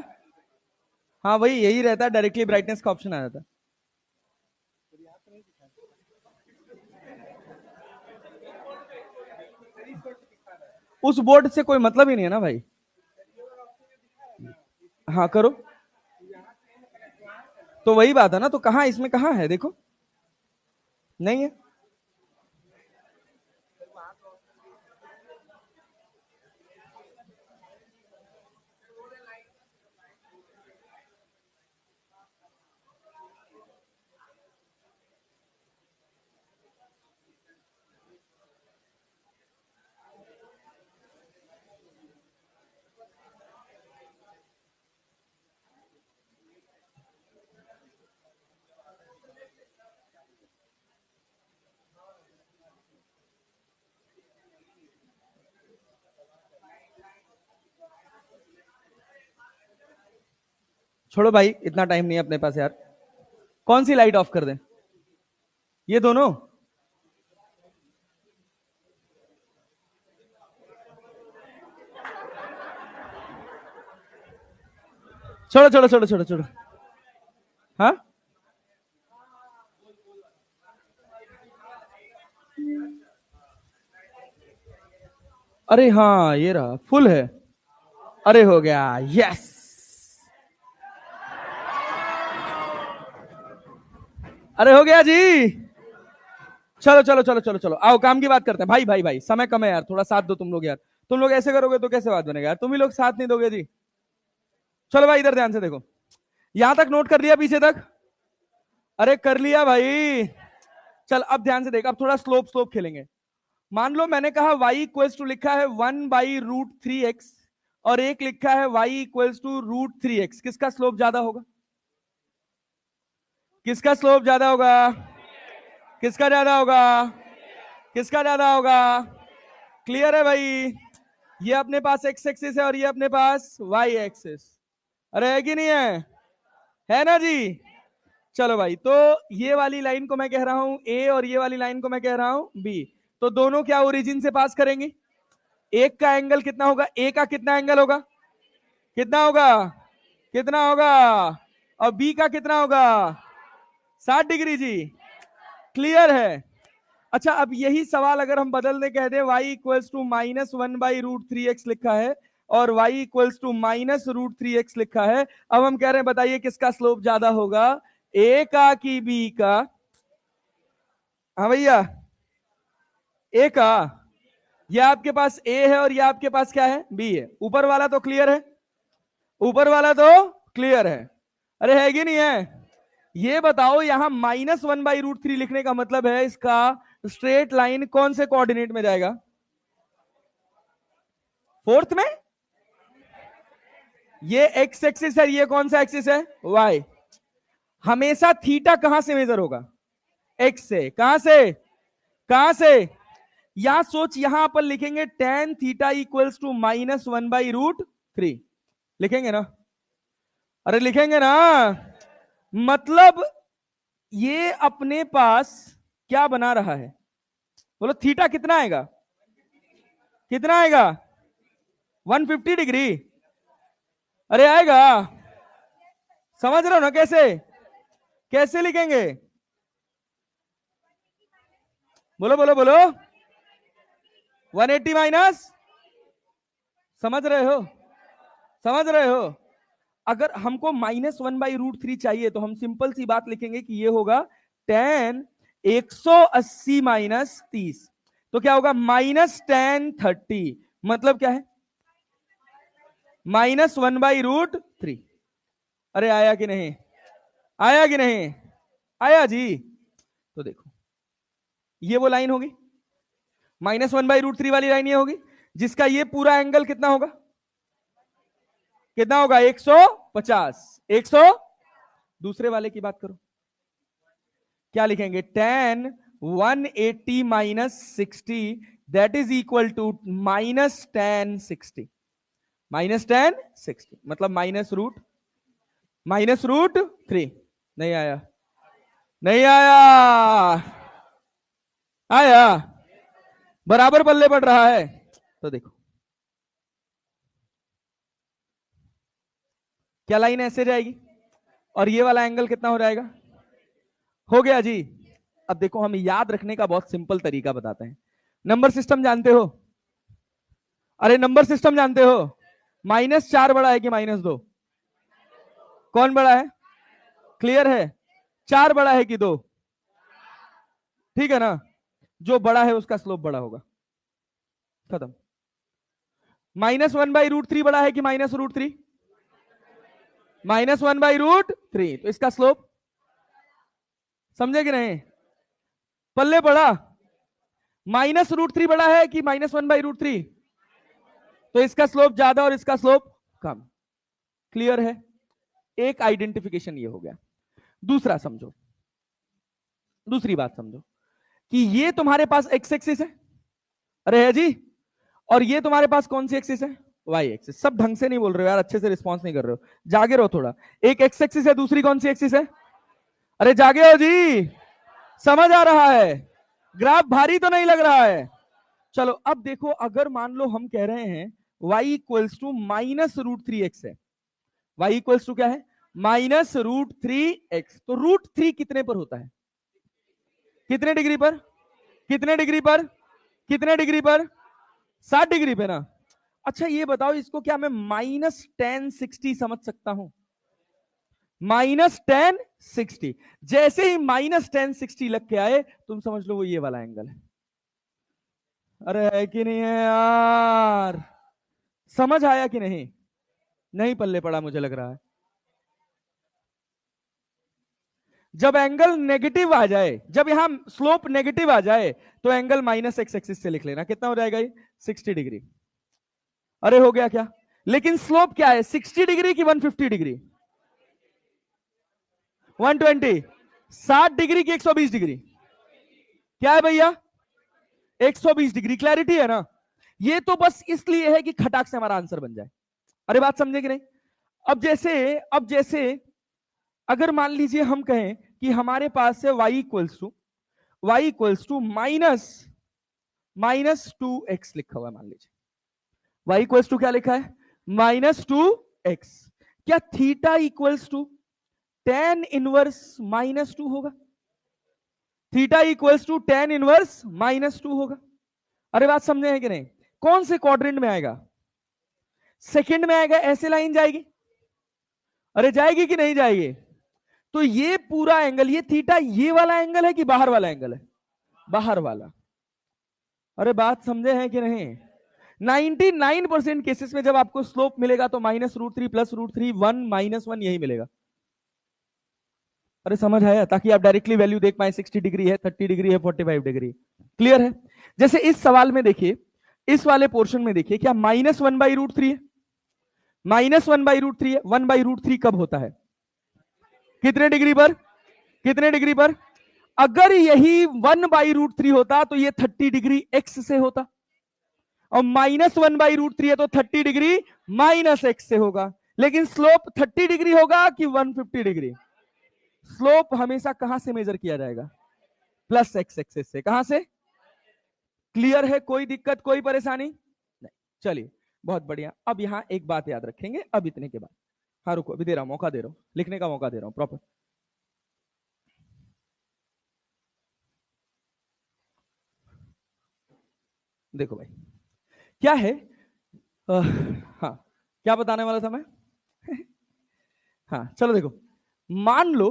हाँ, वही यही रहता है, डायरेक्टली ब्राइटनेस का ऑप्शन आ जाता है। उस बोर्ड से कोई मतलब ही नहीं है ना भाई। हाँ करो, तो वही बात है ना, तो कहाँ इसमें कहाँ है, देखो नहीं है। छोड़ो भाई, इतना टाइम नहीं है अपने पास यार। कौन सी लाइट ऑफ कर दें, ये दोनों। छोड़ो छोड़ो छोड़ो छोड़ो छोड़ो। हाँ अरे हाँ, ये रहा, फुल है। अरे हो गया, यस। अरे हो गया जी। चलो चलो चलो चलो चलो, आओ काम की बात करते हैं। भाई भाई भाई, समय कम है यार, थोड़ा साथ दो तुम लोग यार। तुम लोग ऐसे करोगे तो कैसे बात बनेगा यार, तुम ही लोग साथ नहीं दोगे जी। चलो भाई इधर ध्यान से देखो, यहां तक नोट कर लिया, पीछे तक। अरे कर लिया भाई। चल अब ध्यान से देख, अब थोड़ा स्लोप स्लोप खेलेंगे। मान लो मैंने कहा y इक्वल्स टू लिखा है 1/√3x, और एक लिखा है y इक्वल्स टू √3x, किसका स्लोप ज्यादा होगा, किसका स्लोप ज्यादा होगा, किसका ज्यादा होगा, किसका ज्यादा होगा। क्लियर है भाई, ये अपने पास x एक्सिस है और ये अपने पास y एक्सिस। अरे है कि नहीं है ना जी। चलो भाई, तो ये वाली लाइन को मैं कह रहा हूं a और ये वाली लाइन को मैं कह रहा हूं b। तो दोनों क्या ओरिजिन से पास करेंगे, एक का एंगल कितना होगा, ए का कितना एंगल होगा, कितना होगा, कितना होगा, और बी का कितना होगा, 60 डिग्री जी। क्लियर है। अच्छा अब यही सवाल अगर हम बदल दे, कह दे y इक्वल्स टू -1/√3x लिखा है और y इक्वल्स टू -√3x लिखा है, अब हम कह रहे हैं बताइए किसका स्लोप ज्यादा होगा, ए का कि बी का। हाँ भैया, ए का। ये आपके पास ए है और ये आपके पास क्या है, बी है। ऊपर वाला तो क्लियर है, ऊपर वाला तो क्लियर है। अरे है कि नहीं है। ये बताओ यहां -1/√3 लिखने का मतलब है इसका स्ट्रेट लाइन कौन से कोऑर्डिनेट में जाएगा, फोर्थ में। ये एक्स एक्सिस है, ये कौन सा एक्सिस है, वाई। हमेशा थीटा कहां से मेजर होगा, एक्स से। कहां से, कहां से, यहां सोच, यहां अपन लिखेंगे tan थीटा इक्वल्स टू -1/√3, लिखेंगे ना? अरे लिखेंगे ना? मतलब ये अपने पास क्या बना रहा है? बोलो थीटा कितना आएगा? कितना आएगा? 150 डिग्री। अरे आएगा? समझ रहे हो ना? कैसे कैसे लिखेंगे? बोलो बोलो बोलो। 180 माइनस, समझ रहे हो? समझ रहे हो? अगर हमको -1/√3 चाहिए तो हम सिंपल सी बात लिखेंगे कि ये होगा tan 180 माइनस 30, तो क्या होगा? -tan 30, मतलब क्या है? -1/√3। अरे आया कि नहीं? आया कि नहीं? आया जी। तो देखो, ये वो लाइन होगी, -1/√3 वाली लाइन ये होगी, जिसका ये पूरा एंगल कितना होगा? कितना होगा? 150। 100। दूसरे वाले की बात करो, क्या लिखेंगे? tan 180 minus 60 that is equal to -tan 60। -tan 60 मतलब -√3। नहीं आया? नहीं आया? आया? बराबर पल्ले पड़ रहा है। तो देखो, क्या लाइन ऐसे जाएगी और ये वाला एंगल कितना हो जाएगा? हो गया जी। अब देखो, हम याद रखने का बहुत सिंपल तरीका बताते हैं। नंबर सिस्टम जानते हो? अरे नंबर सिस्टम जानते हो? -4 बड़ा है कि -2? कौन बड़ा है? क्लियर है? 4 बड़ा है कि 2? ठीक है ना? जो बड़ा है उसका स्लोप बड़ा होगा, खत्म। -1/√3 बड़ा है कि -√3? -1/√3, तो इसका स्लोप समझे कि नहीं? पल्ले पड़ा? -√3 बड़ा है कि -1/√3? तो इसका स्लोप ज्यादा और इसका स्लोप कम। क्लियर है? एक आइडेंटिफिकेशन ये हो गया। दूसरा समझो, दूसरी बात समझो कि ये तुम्हारे पास एक्स एक्सिस है, अरे है जी, और ये तुम्हारे पास कौन सी एक्सिस है? Y axis. सब ढंग से नहीं बोल रहे हो यार, अच्छे से रिस्पॉन्स नहीं कर रहे हो, जागे रहो थोड़ा। एक एक्स एक्सिस है, दूसरी कौन सी एक्सिस है? अरे जागे हो जी, समझ आ रहा है? ग्राफ भारी तो नहीं लग रहा है? चलो अब देखो, अगर मान लो हम कह रहे हैं y इक्वल्स टू -√3x है, y इक्वल्स टू क्या है? -√3x, तो √3 कितने पर होता है? कितने डिग्री पर? कितने डिग्री पर? कितने डिग्री पर? 60 डिग्री पे ना? अच्छा ये बताओ, इसको क्या मैं -tan 60 समझ सकता हूं? -tan 60, जैसे ही -tan 60 लग के आए, तुम समझ लो वो ये वाला एंगल है। अरे है कि नहीं है यार? समझ आया कि नहीं? नहीं पल्ले पड़ा मुझे लग रहा है। जब एंगल नेगेटिव आ जाए, जब यहां स्लोप नेगेटिव आ जाए, तो एंगल -x एक्सिस से लिख लेना। कितना हो जाएगा ये? 60 डिग्री। अरे हो गया क्या? लेकिन स्लोप क्या है? 60 डिग्री की 150 डिग्री? 120। 60 डिग्री की 120 डिग्री? क्या है भैया? 120 डिग्री। क्लैरिटी है ना? ये तो बस इसलिए है कि खटाक से हमारा आंसर बन जाए। अरे बात समझे कि नहीं? अब जैसे अगर मान लीजिए हम कहें कि हमारे पास है y इक्वल्स टू -2x लिखा हुआ है, मान लीजिए y इक्वल्स टू क्या लिखा है? -2x। क्या theta equals to tan inverse -2 होगा? Theta equals to tan inverse -2 होगा। अरे बात समझे हैं कि नहीं? कौन से क्वाड्रेंट में आएगा? सेकंड में आएगा, ऐसे लाइन जाएगी। अरे जाएगी कि नहीं जाएगी? तो ये पूरा एंगल, ये थीटा, ये वाला एंगल है कि बाहर वाला एंगल है? बाहर वाला। अरे बात समझे हैं कि नहीं? 99% केसेस में जब आपको स्लोप मिलेगा तो -√3 +√3 1 -1 यही मिलेगा। अरे समझ आया? ताकि आप डायरेक्टली वैल्यू देख पाए, 60 डिग्री है, 30 डिग्री है, 45 डिग्री। क्लियर है? जैसे इस सवाल में देखिए, इस वाले पोर्शन में देखिए, क्या -1/√3 है? -1/√3 है। 1/√3 कब होता है? कितने डिग्री पर? कितने डिग्री पर? अगर यही 1/√3 होता तो ये 30 डिग्री एक्स से होता, और -1/√3 है तो 30 डिग्री माइनस एक्स से होगा। लेकिन स्लोप 30 डिग्री होगा कि 150 डिग्री? स्लोप हमेशा कहां से मेजर किया जाएगा? प्लस एक्स एक्सेस से। कहां से? क्लियर है? कोई दिक्कत, कोई परेशानी नहीं? चलिए बहुत बढ़िया। अब यहां एक बात याद रखेंगे अब इतने के बाद। हाँ रुको, अभी दे रहा हूं, मौका दे रहा हूं, लिखने का मौका दे रहा हूं प्रॉपर। देखो भाई क्या है, हाँ क्या बताने वाला था मैं? हाँ चलो देखो, मान लो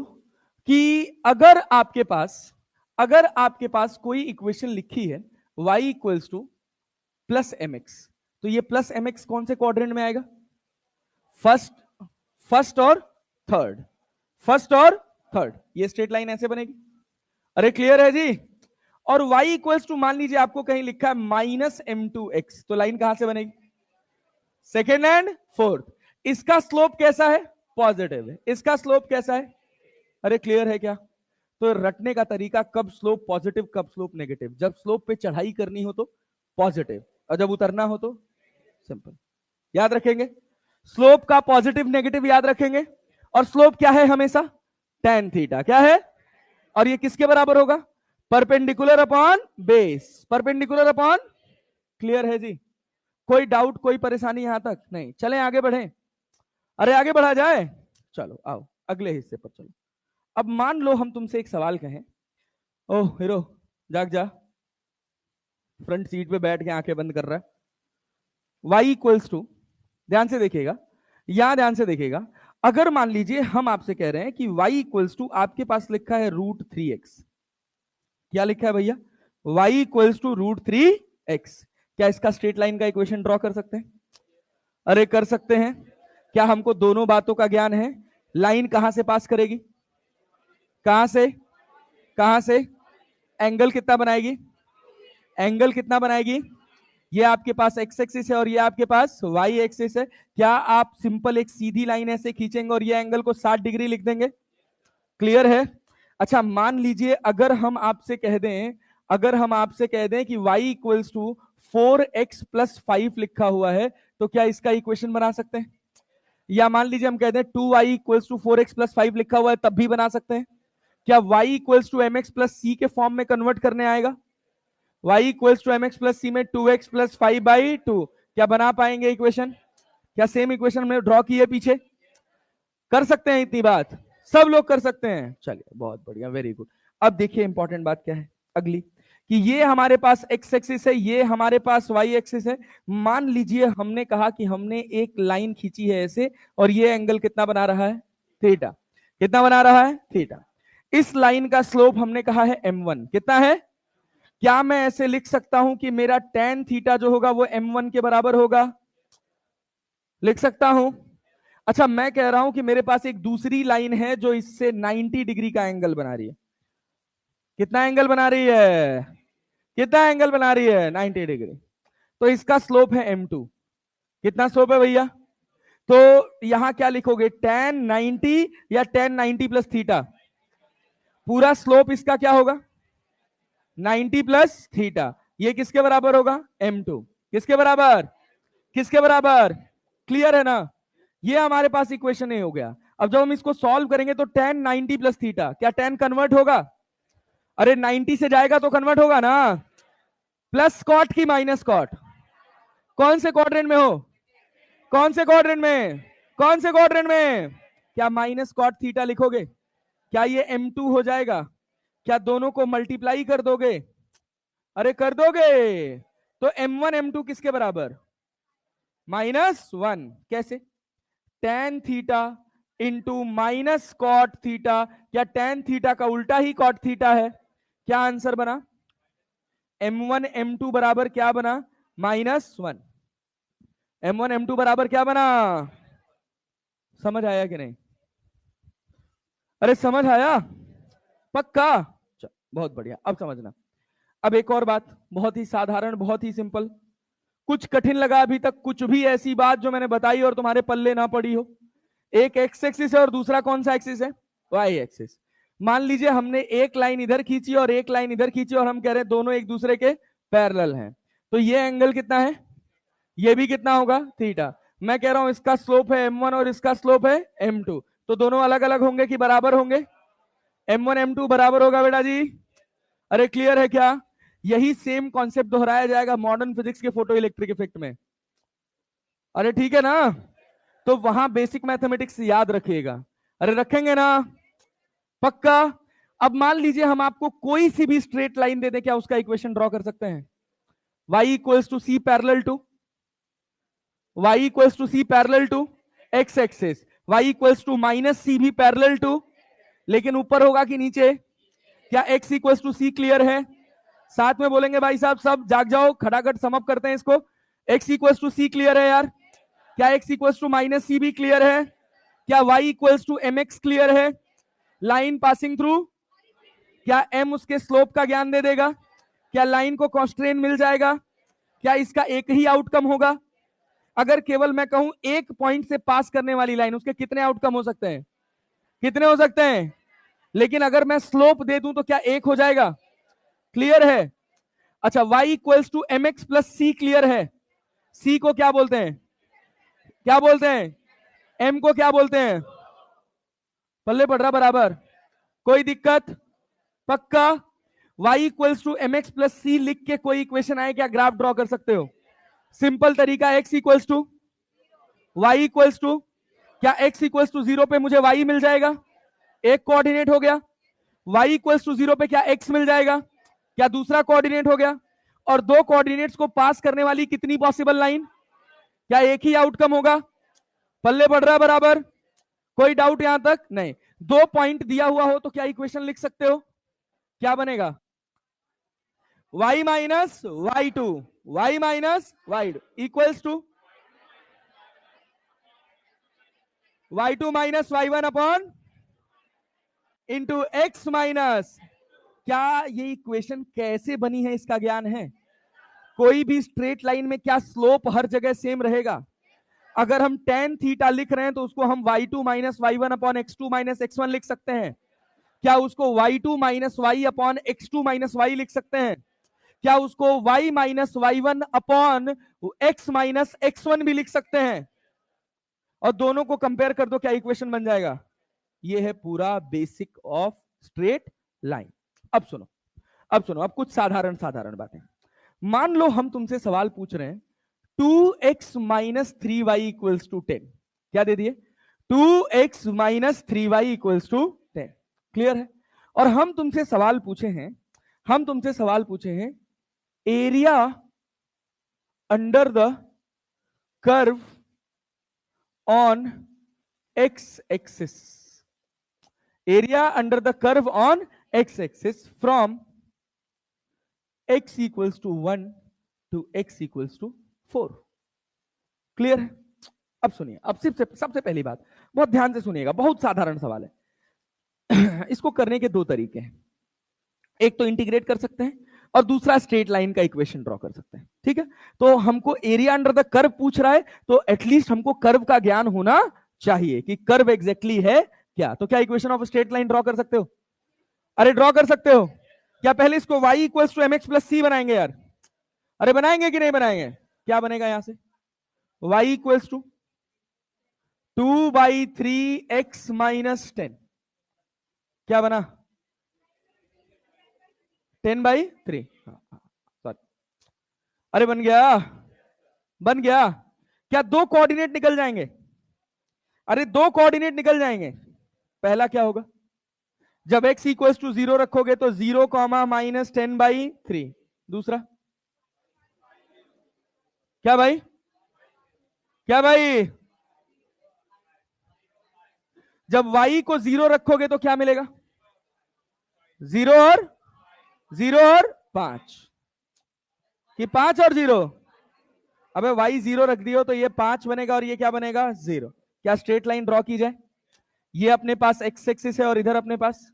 कि अगर आपके पास कोई इक्वेशन लिखी है y equals to plus M X, तो ये प्लस एम एक्स कौन से क्वाड्रेंट में आएगा? फर्स्ट और थर्ड, फर्स्ट और थर्ड। ये स्ट्रेट लाइन ऐसे बनेगी। अरे क्लियर है जी? और y इक्वल्स टू मान लीजिए आपको कहीं लिखा है -m2x, तो लाइन कहां से बनेगी? Second and fourth. इसका स्लोप कैसा है? पॉजिटिव है। इसका स्लोप कैसा है? अरे क्लियर है क्या? तो रटने का तरीका, कब स्लोप पॉजिटिव कब स्लोप नेगेटिव। जब स्लोप पे चढ़ाई करनी हो तो पॉजिटिव, और जब उतरना हो तो सिंपल। याद रखेंगे स्लोप का पॉजिटिव नेगेटिव, याद रखेंगे। और स्लोप क्या है हमेशा? tan theta. क्या है? और ये किसके बराबर होगा? Perpendicular upon base, perpendicular upon. Clear है जी? कोई डाउट, कोई परेशानी यहां तक नहीं? चलें आगे बढ़ें? अरे आगे बढ़ा जाए, चलो आओ अगले हिस्से पर चलो। अब मान लो हम तुमसे एक सवाल कहें, ओह हीरो जाग जा, फ्रंट सीट पे बैठ के आंखें बंद कर रहा है। y इक्वल्स टू, ध्यान से देखिएगा, यहां ध्यान से देखिएगा, अगर मान लीजिए हम आपसे कह रहे हैं कि y इक्वल्स टू, आपके पास लिखा है √3x। क्या लिखा है भैया? y equals to √3x। क्या इसका स्ट्रेट लाइन का इक्वेशन ड्रॉ कर सकते हैं? अरे कर सकते हैं। क्या हमको दोनों बातों का ज्ञान है? लाइन कहां से पास करेगी? कहां से? कहां से? एंगल कितना बनाएगी? एंगल कितना बनाएगी? ये आपके पास एक्स एक्सिस है और ये आपके पास वाई एक्सिस है। क्या आप सिंपल एक सीधी लाइन ऐसे खींचेंगे और ये एंगल को 60 डिग्री लिख देंगे? क्लियर है? अच्छा मान लीजिए अगर हम आपसे कह दें, कि y इक्वल्स टू 4x + 5 लिखा हुआ है, तो क्या इसका इक्वेशन बना सकते हैं? या मान लीजिए हम कह दें 2y इक्वल्स टू 4x + 5 लिखा हुआ है, तब भी बना सकते हैं? क्या y equals to mx + c के फॉर्म में कन्वर्ट करने आएगा? y equals to mx + c में 2x + 5/2, क्या बना पाएंगे इक्वेशन? क्या सेम इक्वेशन में ड्रॉ किए पीछे? कर सकते हैं इतनी बात? सब लोग कर सकते हैं? चलिए बहुत बढ़िया, वेरी गुड। अब देखिए इंपॉर्टेंट बात क्या है अगली, कि ये हमारे पास x एक्सिस है, ये हमारे पास y एक्सिस है। मान लीजिए हमने कहा कि हमने एक लाइन खींची है ऐसे, और ये एंगल कितना बना रहा है? थीटा। कितना बना रहा है? थीटा। इस लाइन का स्लोप हमने कहा है m1। कितना है? क्या मैं ऐसे लिख सकता हूं कि मेरा tan थीटा जो होगा वो m1 के बराबर होगा? लिख सकता हूं? अच्छा मैं कह रहा हूं कि मेरे पास एक दूसरी लाइन है जो इससे 90 डिग्री का एंगल बना रही है। कितना एंगल बना रही है? कितना एंगल बना रही है? 90 डिग्री। तो इसका स्लोप है m2। कितना स्लोप है भैया? तो यहां क्या लिखोगे? tan 90 या tan 90 प्लस थीटा? पूरा स्लोप इसका क्या होगा? 90 प्लस थीटा। ये किसके बराबर होगा? m2। किसके बराबर? किसके बराबर? क्लियर है ना? ये हमारे पास इक्वेशन ए हो गया। अब जब हम इसको सॉल्व करेंगे तो tan 90 प्लस थीटा, क्या tan कन्वर्ट होगा? अरे 90 से जाएगा तो कन्वर्ट होगा ना। प्लस कॉट की माइनस कॉट? कौन से क्वाड्रेंट में हो? कौन से क्वाड्रेंट में? कौन से क्वाड्रेंट में? क्या माइनस कॉट थीटा लिखोगे? क्या ये m2 हो जाएगा? क्या दोनों को मल्टीप्लाई कर दोगे? अरे कर दोगे। तो m1 m2 किसके बराबर? -1। कैसे? tan theta into minus cot theta. क्या tan थीटा का उल्टा ही कॉट थीटा है? क्या आंसर बना? m1 m2 बराबर क्या बना? -1। m1 m2 बराबर क्या बना? समझ आया कि नहीं? अरे समझ आया? पक्का? बहुत बढ़िया, अब समझना। अब एक और बात, बहुत ही साधारण, बहुत ही सिंपल। कुछ कठिन लगा अभी तक? कुछ भी ऐसी बात जो मैंने बताई और तुम्हारे पल्ले ना पड़ी हो? एक एक्स एक्सिस है और दूसरा कौन सा एक्सिस है? Y axis. मान लीजिए हमने एक लाइन इधर खींची और एक लाइन इधर खींची और हम कह रहे हैं दोनों एक दूसरे के पैरेलल हैं, तो ये एंगल कितना है, ये भी कितना होगा, थीटा। मैं कह रहा हूं इसका स्लोप है m1 और इसका स्लोप है m2, तो दोनों अलग अलग होंगे कि बराबर होंगे, m1 m2 बराबर होगा बेटा जी। अरे क्लियर है क्या? यही सेम कॉन्सेप्ट दोहराया जाएगा मॉडर्न फिजिक्स के फोटो इलेक्ट्रिक इफेक्ट में। अरे ठीक है ना, तो वहां बेसिक मैथमेटिक्स याद रखिएगा। अरे रखेंगे ना, पक्का। अब मान लीजिए हम आपको कोई सी भी स्ट्रेट लाइन दे दें, क्या उसका इक्वेशन ड्रॉ कर सकते हैं? y equals to C parallel to, y equals to C parallel to x axis, y equals to minus C भी पैरेलल टू, लेकिन ऊपर होगा कि नीचे? क्या x equals to C clear है? साथ में बोलेंगे भाई साहब, सब जाग जाओ, खटाखट सम अप करते हैं इसको। x equals to C clear है यार? क्या x equals to minus C भी क्लियर है? क्या y equals to M X clear है? लाइन पासिंग थ्रू, क्या m उसके स्लोप का ज्ञान दे देगा? क्या लाइन को कॉन्स्ट्रेन मिल जाएगा? क्या इसका एक ही आउटकम होगा? अगर केवल मैं कहूं एक पॉइंट से पास करने वाली लाइन, उसके कितने आउटकम हो सकते हैं? कितने हो सकते हैं? लेकिन अगर मैं स्लोप दे दूं तो क्या एक हो जाएगा? क्लियर है? अच्छा, y equals to M X plus C clear है? c को क्या बोलते हैं? क्या बोलते हैं? m को क्या बोलते हैं? पल्ले पड़ रहा बराबर? कोई दिक्कत? पक्का। y equals to M X plus C लिख के कोई इक्वेशन आए, क्या ग्राफ ड्रॉ कर सकते हो? सिंपल तरीका, x equals to y equals to, क्या x इक्वल्स टू 0 पे मुझे y मिल जाएगा? एक कोऑर्डिनेट हो गया। y इक्वल्स टू 0 पे क्या x मिल जाएगा? क्या दूसरा कोऑर्डिनेट हो गया? और दो कोऑर्डिनेट्स को पास करने वाली कितनी पॉसिबल लाइन? क्या एक ही आउटकम होगा? पल्ले पड़ रहा बराबर? कोई डाउट यहां तक? नहीं। दो पॉइंट दिया हुआ हो तो क्या इक्वेशन लिख सकते हो? क्या बनेगा? y minus y2, y minus y2 equals to y2 minus y1 upon into x minus. क्या ये इक्वेशन कैसे बनी है इसका ज्ञान है? कोई भी स्ट्रेट लाइन में क्या स्लोप हर जगह सेम रहेगा? अगर हम tan थीटा लिख रहे हैं तो उसको हम y2 minus y1 upon x2 minus x1 लिख सकते हैं। क्या उसको y2 minus y upon x2 minus y लिख सकते हैं? क्या उसको y minus y1 upon x minus x1 भी लिख सकते हैं? और दोनों को कंपेयर कर दो, क्या इक्वेशन बन जाएगा? ये है पूरा बेसिक ऑफ स्ट्रेट लाइन। अब सुनो, अब सुनो, अब कुछ साधारण साधारण बातें। मान लो हम तुमसे सवाल पूछ रहे हैं 2x minus 3y equals to 10, क्या दे दिए? 2x minus 3y equals to 10, clear है? और हम तुमसे सवाल पूछे हैं area under the curve on x axis, area under the curve on x axis from x equals to 1 to x equals to 4, clear है? अब सुनिए, अब सबसे पहली बात बहुत ध्यान से सुनिएगा, बहुत साधारण सवाल है। इसको करने के दो तरीके हैं, एक तो इंटीग्रेट कर सकते हैं और दूसरा स्ट्रेट लाइन का इक्वेशन ड्रॉ कर सकते हैं, ठीक है? तो हमको एरिया अंडर द कर्व पूछ रहा है, तो एटलीस्ट हमको कर्व का ज्ञान होना चाहिए कि कर्व एग्जैक्टली है क्या। तो क्या equation of straight line draw कर सकते हो? अरे ड्रॉ कर सकते हो। क्या पहले इसको y equals to M X plus C बनाएंगे यार? अरे बनाएंगे कि नहीं बनाएंगे? क्या बनेगा यहां से? y equals to 2/3x minus 10, क्या बना? 10/3, सॉरी, अरे बन गया, बन गया। क्या दो कोऑर्डिनेट निकल जाएंगे? अरे दो कोऑर्डिनेट निकल जाएंगे। पहला क्या होगा? जब x इक्वल्स टू 0 रखोगे तो 0 कॉमा माइनस 10/3। दूसरा क्या भाई? क्या भाई? जब y को 0 रखोगे तो क्या मिलेगा? 0 और 5, कि 5 और 0? अबे y 0 रख दियो तो ये 5 बनेगा और ये क्या बनेगा? 0। क्या स्ट्रेट लाइन ड्रॉ की जाए? ये अपने पास x एक्सिस है और इधर अपने पास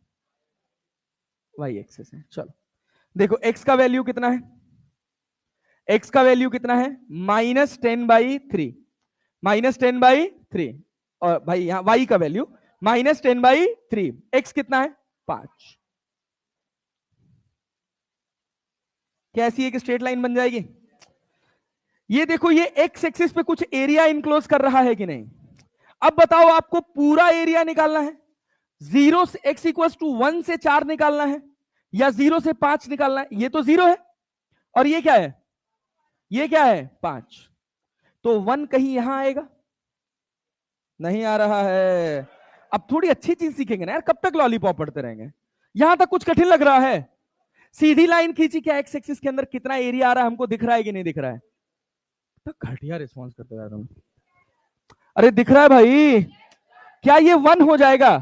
y एक्सिस है। चलो देखो x का वैल्यू कितना है? x का वैल्यू कितना है? -10/3, -10/3। और भाई यहां y का वैल्यू -10/3, x कितना है? 5। कैसी एक स्ट्रेट लाइन बन जाएगी? ये देखो, ये एक्स एक्सिस पे कुछ एरिया इनक्लोज कर रहा है कि नहीं? अब बताओ, आपको पूरा एरिया निकालना है, 0 से x इक्वल टू 1 से 4 निकालना है, या 0 से 5 निकालना है? ये तो 0 है, और ये क्या है? ये क्या है? 5। तो 1 कहीं यहां आएगा? नहीं आ रहा है। अब थोड़ी अच्छी चीज सीखेंगे ना यार, कब तक लॉलीपॉप पढ़ते रहेंगे? यहां तक कुछ कठिन लग रहा है? सीधी लाइन खींची, क्या एक्स एक्सिस के अंदर कितना एरिया आ रहा है हमको दिख रहा है कि नहीं दिख रहा है? तो घटिया रिस्पॉन्स करते हो यार तुम। अरे दिख रहा है भाई। क्या ये 1 हो जाएगा?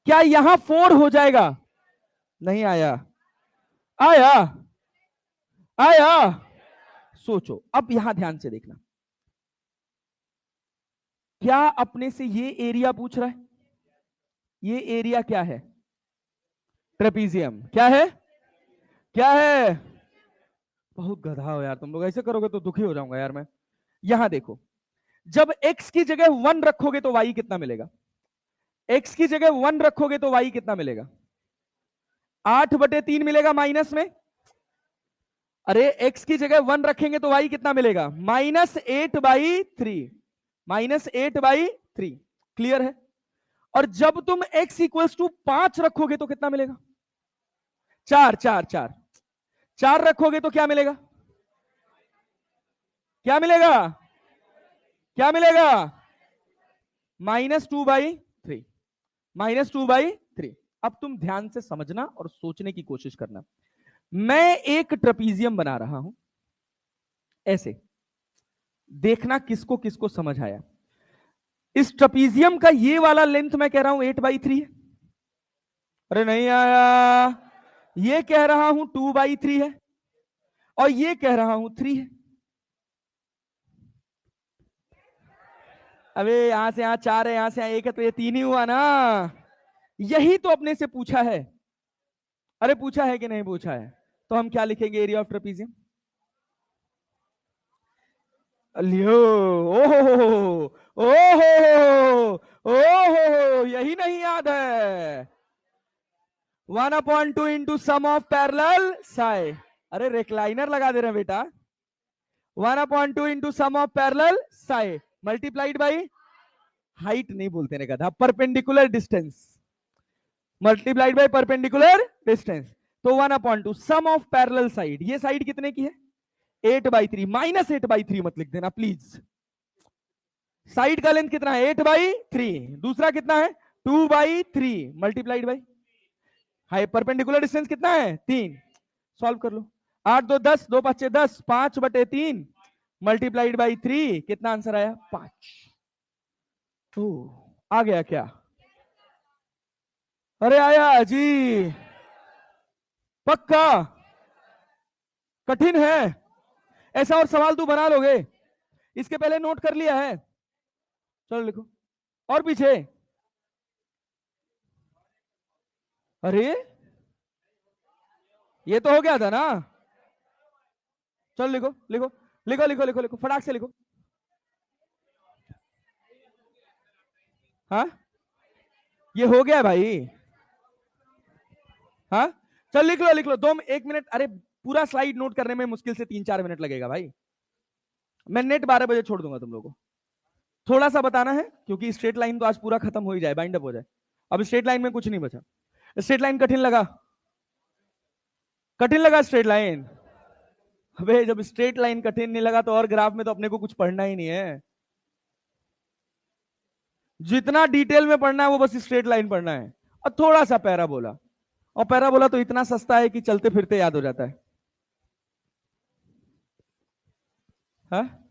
क्या यहां 4 हो जाएगा? नहीं आया। आया? आया? सोचो, अब यहां ध्यान से देखना। क्या अपने से ये एरिया पूछ रहा है? ये एरिया क्या है? ट्रेपीजियम। क्या है? क्या है? बहुत गधा हो यार तुम लोग, ऐसे करोगे तो दुखी हो जाऊंगा यार मैं। यहां देखो, जब x की जगह 1 रखोगे तो y कितना मिलेगा? x की जगह 1 रखोगे तो y कितना मिलेगा? 8/3 मिलेगा माइनस में। अरे x की जगह 1 रखेंगे तो y कितना मिलेगा? -8/3। -8/3। क्लियर है? और जब तुम x इक्वल्स टू 5 रखोगे तो कितना मिलेगा? 4 4 4 4 रखोगे तो क्या मिलेगा? क्या मिलेगा? क्या मिलेगा? -2/3। -2/3। अब तुम ध्यान से समझना और सोचने की कोशिश करना। मैं एक ट्रेपीजियम बना रहा हूं, ऐसे देखना किसको किसको समझ आया। इस ट्रेपीजियम का ये वाला लेंथ मैं कह रहा हूं 8/3 है। अरे नहीं आया। ये कह रहा हूं 2/3 है, और ये कह रहा हूं 3 है। अबे यहां से यहां 4 है, यहां से यहां 1 है, तो ये 3 ही हुआ ना। यही तो अपने से पूछा है। अरे पूछा है कि नहीं पूछा है? तो हम क्या लिखेंगे एरिया ऑफ ट्रेपीजियम? लियो। ओहो, ओहो, ओहो, यही नहीं याद है? 1/2 into sum of parallel side. अरे रेक्लाइनर लगा दे रहे हैं बेटा। 1/2 into sum of parallel side multiplied by height नहीं बोलते ने कहा, perpendicular distance. Multiplied by perpendicular distance. तो 1/2 सम ऑफ पैरेलल साइड। ये साइड कितने की है? 8/3। -8/3 मत लिख देना प्लीज। साइड का लेंथ कितना है? 8/3। दूसरा कितना है? 2/3 multiplied by high perpendicular distance कितना है? 3। सॉल्व कर लो। 8 2 10, 2 5 6 10, 5/3 मल्टीप्लाइड बाई 3। कितना आंसर आया? 5। आ गया क्या? अरे आया जी। पक्का? कठिन है? ऐसा और सवाल तू बना लोगे? इसके पहले नोट कर लिया है? चलो लिखो। और पीछे? अरे ये तो हो गया था ना। चलो लिखो लिखो लिखो लिखो लिखो लिखो, फटाक से लिखो। हाँ ये हो गया भाई। हाँ चल लिख लो लिख लो। 1 मिनट। अरे पूरा स्लाइड नोट करने में मुश्किल से 3-4 मिनट लगेगा भाई। मैं नेट 12 बजे छोड़ दूंगा तुम लोगों को। थोड़ा सा बताना है क्योंकि स्ट्रेट लाइन तो आज पूरा खत्म हो ही जाए, बाइंड अप हो जाए। अब स्ट्रेट लाइन में कुछ नहीं बचा। स्ट्रेट लाइन कठिन लगा? कठिन लगा स्ट्रेट लाइन? अबे जब स्ट्रेट लाइन कठिन नहीं लगा तो और ग्राफ में तो अपने को कुछ पढ़ना ही नहीं है। जितना डिटेल में पढ़ना है वो बस स्ट्रेट लाइन पढ़ना है, और थोड़ा सा पैराबोला। और पैराबोला तो इतना सस्ता है कि चलते फिरते याद हो जाता है। हाँ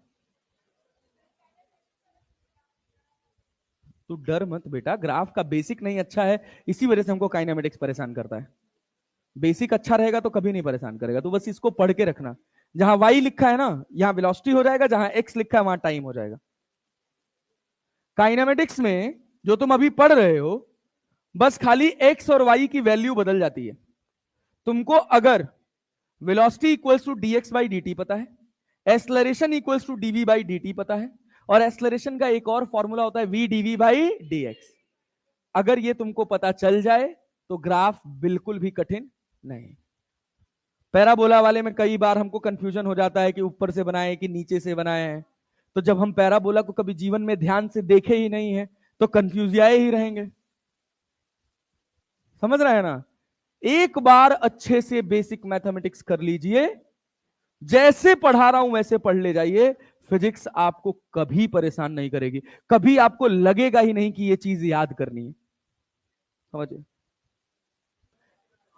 तू डर मत बेटा, ग्राफ का बेसिक नहीं अच्छा है, इसी वजह से हमको काइनेमेटिक्स परेशान करता है। बेसिक अच्छा रहेगा तो कभी नहीं परेशान करेगा। तो बस इसको पढ़ के रखना। जहां y लिखा है ना, यहां वेलोसिटी हो जाएगा, जहां x लिखा है वहां टाइम हो जाएगा। काइनेमेटिक्स में जो तुम अभी पढ़ रहे हो, बस खाली x और y की वैल्यू बदल जाती है। तुमको अगर velocity equals to dx by dt पता है, acceleration equals to dv by dt पता है, और एक्सलरेशन का एक और फॉर्मूला होता है v dv बाई dx। अगर ये तुमको पता चल जाए तो ग्राफ बिल्कुल भी कठिन नहीं। पैराबोला वाले में कई बार हमको कंफ्यूजन हो जाता है कि ऊपर से बनाए कि नीचे से बनाए हैं। तो जब हम पैराबोला को कभी जीवन में ध्यान से देखे ही नहीं है तो कंफ्यूज आए ही रहेंगे। समझ रहे हैं ना? एक बार अच्छे से बेसिक मैथमेटिक्स कर लीजिए, जैसे पढ़ा रहा हूं वैसे पढ़ ले जाइए। फिजिक्स आपको कभी परेशान नहीं करेगी, कभी आपको लगेगा ही नहीं कि ये चीज याद करनी है। समझिए?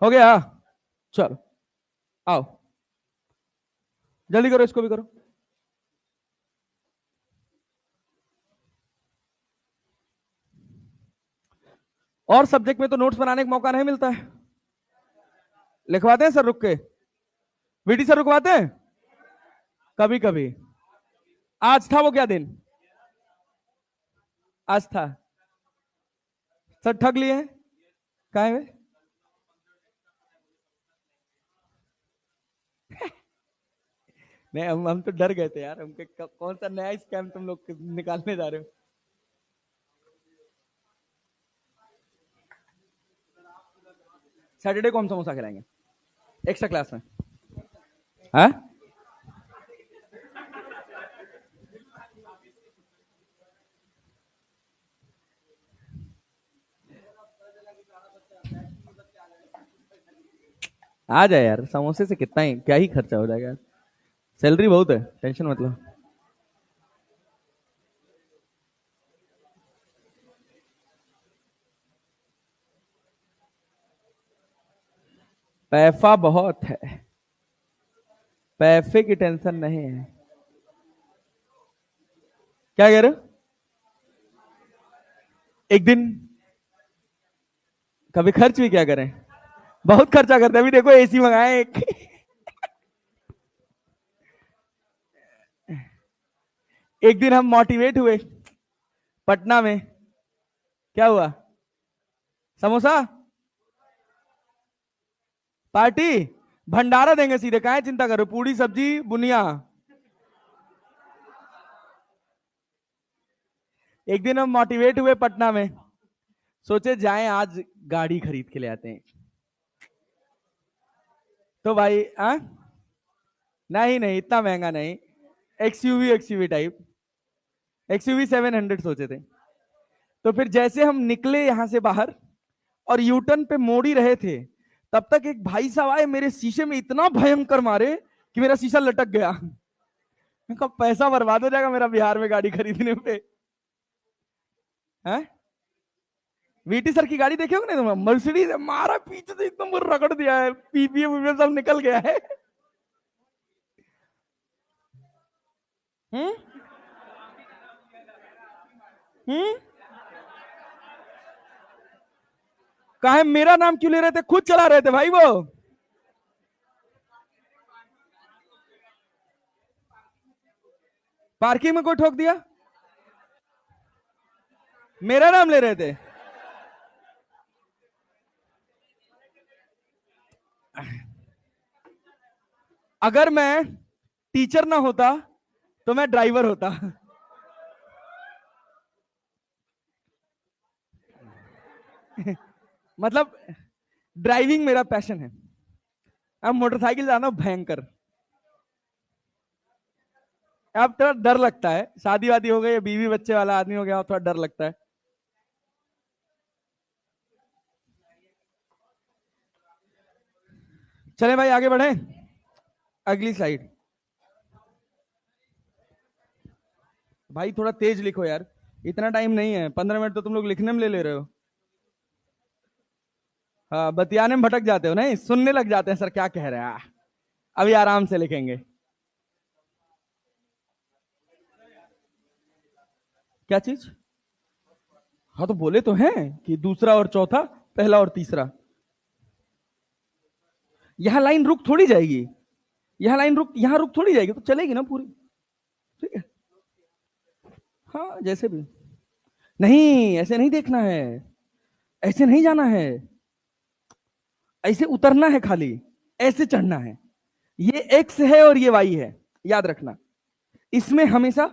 हो गया? चलो आओ, जल्दी करो, इसको भी करो। और सब्जेक्ट में तो नोट्स बनाने का मौका नहीं मिलता है। लिखवाते हैं सर रुक के? वीटी सर रुकवाते हैं कभी कभी। आज था वो क्या दिन? आज था। सर ठग लिए हैं? कहा है? नहीं, हम तो डर गए थे यार, हमके कौन सा नया स्कैम तुम लोग निकालने जा रहे हो। सैटरडे को हम समोसा खिलाएंगे एक्स्ट्रा क्लास में। हाँ? आ जाए यार, समोसे से कितना ही क्या ही खर्चा हो जाएगा यार। सैलरी बहुत है, टेंशन मतलब। पैसा बहुत है, पैसे की टेंशन नहीं है। क्या कह रहे हो? एक दिन कभी खर्च भी क्या करें, बहुत खर्चा करते हैं। अभी देखो एसी मंगाए एक। एक दिन हम मोटिवेट हुए पटना में, क्या हुआ? समोसा पार्टी, भंडारा देंगे सीधे, काहे चिंता करो, पूरी सब्जी बुनिया। एक दिन हम मोटिवेट हुए पटना में, सोचे जाएं आज गाड़ी खरीद के ले आते हैं। तो भाई नहीं नहीं इतना महंगा नहीं, एक्सयूवी एक्सयूवी टाइप, एक्सयूवी 700 सोचे थे। तो फिर जैसे हम निकले यहां से बाहर और यूटर्न पे मोड़ ही रहे थे, तब तक एक भाई साहब आए, मेरे शीशे में इतना भयंकर मारे कि मेरा शीशा लटक गया। उनका पैसा बर्बाद हो जाएगा मेरा बिहार में गाड़ी खरीदने पे। हैं? वीटी सर की गाड़ी देखे हो नहीं तुम? मर्सिडीज मारा पीछे से एकदम रगड़ दिया है, पीपीएम सब निकल गया है। हम्म हम्म कहा मेरा नाम क्यों ले रहे थे? खुद चला रहे थे भाई वो। पार्किंग में कोई ठोक दिया? मेरा नाम ले रहे थे? अगर मैं टीचर ना होता तो मैं ड्राइवर होता। मतलब ड्राइविंग मेरा पैशन है। अब मोटरसाइकिल जाना भयंकर। अब थोड़ा डर लगता है, शादी वादी हो गई, बीवी बच्चे वाला आदमी हो गया, थोड़ा डर लगता है। चले भाई आगे बढ़े, अगली स्लाइड। भाई थोड़ा तेज लिखो यार, इतना टाइम नहीं है, 15 मिनट तो तुम लोग लिखने में ले रहे हो। हाँ, बतियाने में भटक जाते हो, नहीं सुनने लग जाते हैं सर क्या कह रहे हैं। अभी आराम से लिखेंगे। क्या चीज? हाँ तो बोले तो हैं कि दूसरा और चौथा, पहला और तीसरा। यहां लाइन रुक थोड़ी जाएगी, यहां लाइन रुक, यहां रुक थोड़ी जाएगी, तो चलेगी ना पूरी। ठीक है? हाँ जैसे भी। नहीं ऐसे नहीं देखना है, ऐसे नहीं जाना है, ऐसे उतरना है खाली, ऐसे चढ़ना है। ये एक्स है और ये वाई है, याद रखना। इसमें हमेशा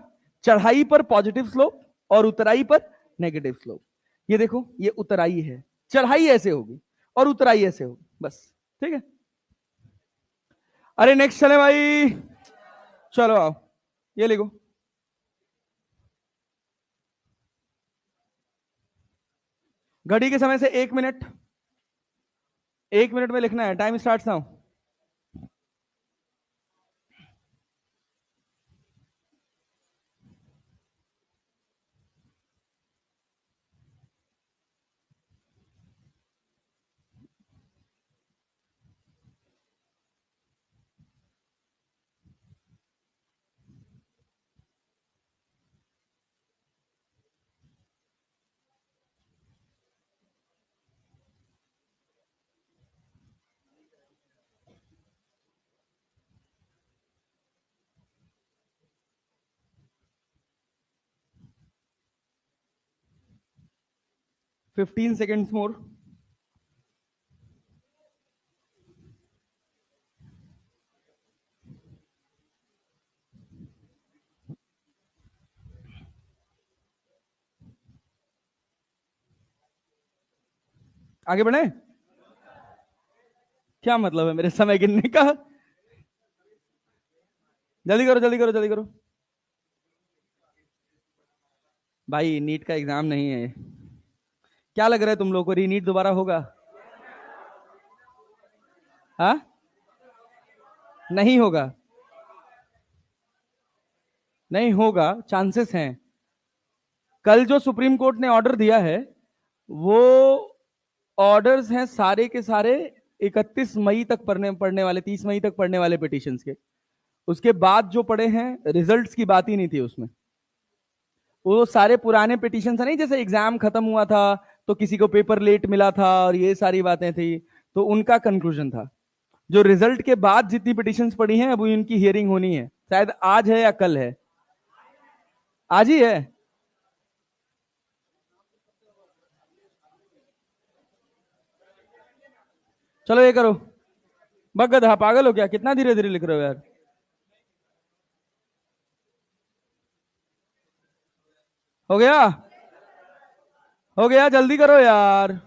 चढ़ाई पर पॉजिटिव स्लोप और उतराई पर नेगेटिव स्लोप। ये देखो ये उतराई है, चढ़ाई ऐसे होगी, और उतराई ऐसे हो बस। ठीक है, अरे नेक्स्ट चले भाई, चलो आओ, ये लिखो। घड़ी के समय से 1 मिनट, 1 मिनट में लिखना है। Time start now. 15 सेकेंड्स मोर। आगे बढ़े, क्या मतलब है मेरे समय गिनने का? जल्दी करो जल्दी करो जल्दी करो। भाई नीट का एग्जाम नहीं है, क्या लग रहा है तुम लोगों को रीनीट दोबारा होगा? हाँ, नहीं होगा, नहीं होगा, चांसेस हैं। कल जो सुप्रीम कोर्ट ने ऑर्डर दिया है, वो ऑर्डर्स हैं सारे के सारे 31 मई तक पढ़ने पढ़ने वाले, 30 मई तक पढ़ने वाले पिटिशंस के। उसके बाद जो पड़े हैं, रिजल्ट्स की बात ही नहीं थी उसमें। वो सारे पुराने पिटिशन नहीं, जैसे एग्जाम खत्म हुआ था तो किसी को पेपर लेट मिला था और ये सारी बातें थी, तो उनका कंक्लूजन था। जो रिजल्ट के बाद जितनी पिटिशंस पड़ी हैं, अब उनकी हियरिंग होनी है, शायद आज है या कल है। आज ही है। चलो ये करो। बगद, हाँ पागल हो क्या, कितना धीरे धीरे लिख रहे हो यार। हो गया, हो गया, जल्दी करो यार।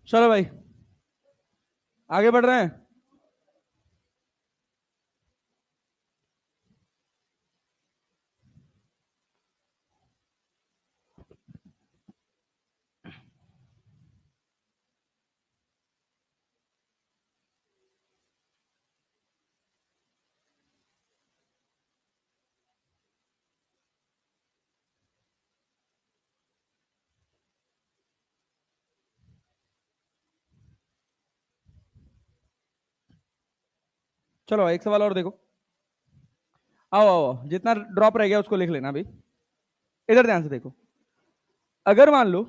चलो भाई, आगे बढ़ रहे हैं। चलो एक सवाल और देखो। आओ आओ आओ, जितना ड्रॉप रह गया उसको लिख लेना अभी। इधर ध्यान से देखो। अगर मान लो,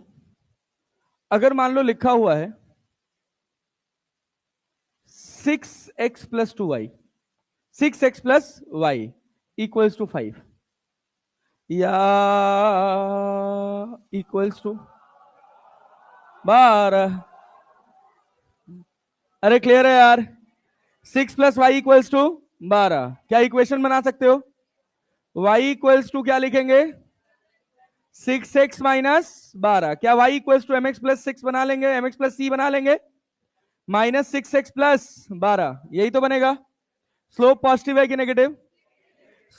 अगर मान लो लिखा हुआ है 6x + 2y, 6x + y equals to 5, या इक्वल्स टू 12। अरे क्लियर है यार। 6 + y = 12। क्या इक्वेशन बना सकते हो? y = क्या लिखेंगे? 6x - 12। क्या y = mx + 6 बना लेंगे? mx + c बना लेंगे? -6x + 12 यही तो बनेगा। स्लोप पॉजिटिव है कि नेगेटिव?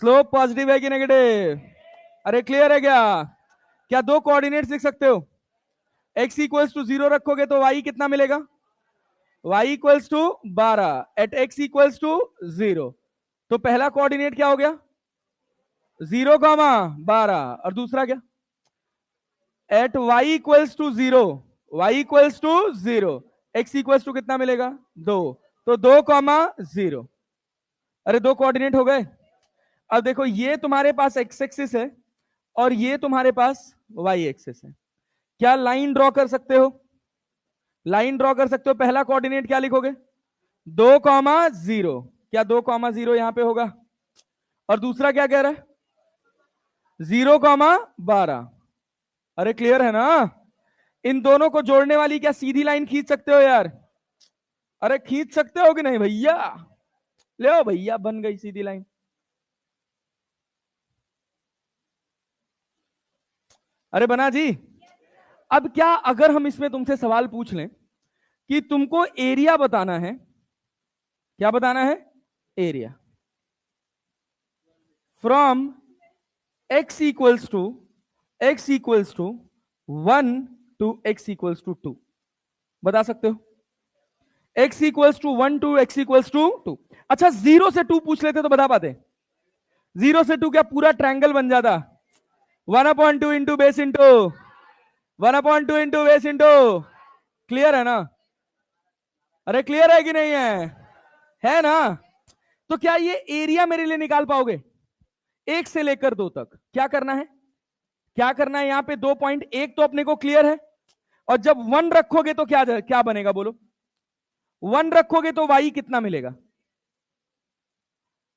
स्लोप पॉजिटिव है कि नेगेटिव? अरे क्लियर है क्या? क्या दो कोऑर्डिनेट्स लिख सकते हो? x = 0 रखोगे तो y कितना मिलेगा? y = 12 at x = 0। तो पहला कोऑर्डिनेट क्या हो गया? 0, 12। और दूसरा क्या? एट y = 0, y = 0, x = कितना मिलेगा? 2। तो 2, 0। अरे दो कोऑर्डिनेट हो गए। अब देखो ये तुम्हारे पास x एक्सिस है और ये तुम्हारे पास y एक्सिस है। क्या लाइन ड्रॉ कर सकते हो? लाइन ड्रॉ कर सकते हो। पहला कोऑर्डिनेट क्या लिखोगे? 2, 0। क्या 2, 0 यहां पे होगा? और दूसरा क्या कह रहा है? 0, 12। अरे क्लियर है ना? इन दोनों को जोड़ने वाली क्या सीधी लाइन खींच सकते हो यार? अरे खींच सकते हो कि नहीं भैया? ले भैया, बन गई सीधी लाइन। अरे बना जी। अब क्या अगर हम इसमें तुमसे सवाल पूछ लें कि तुमको एरिया बताना है? क्या बताना है? Area from x = 1 to x = 2 बता सकते हो? x = 1 to x = 2। अच्छा 0 से 2 पूछ लेते तो बता पाते? 0 से 2 क्या पूरा ट्रायंगल बन जाता? 1/2 into base into 1/2 into base into. Clear है ना? अरे क्लियर है कि नहीं है ना? तो क्या ये एरिया मेरे लिए निकाल पाओगे? 1 से लेकर 2 तक क्या करना है? क्या करना है? यहां पे 2.1 तो अपने को क्लियर है। और जब 1 रखोगे तो क्या क्या बनेगा बोलो? 1 रखोगे तो y कितना मिलेगा?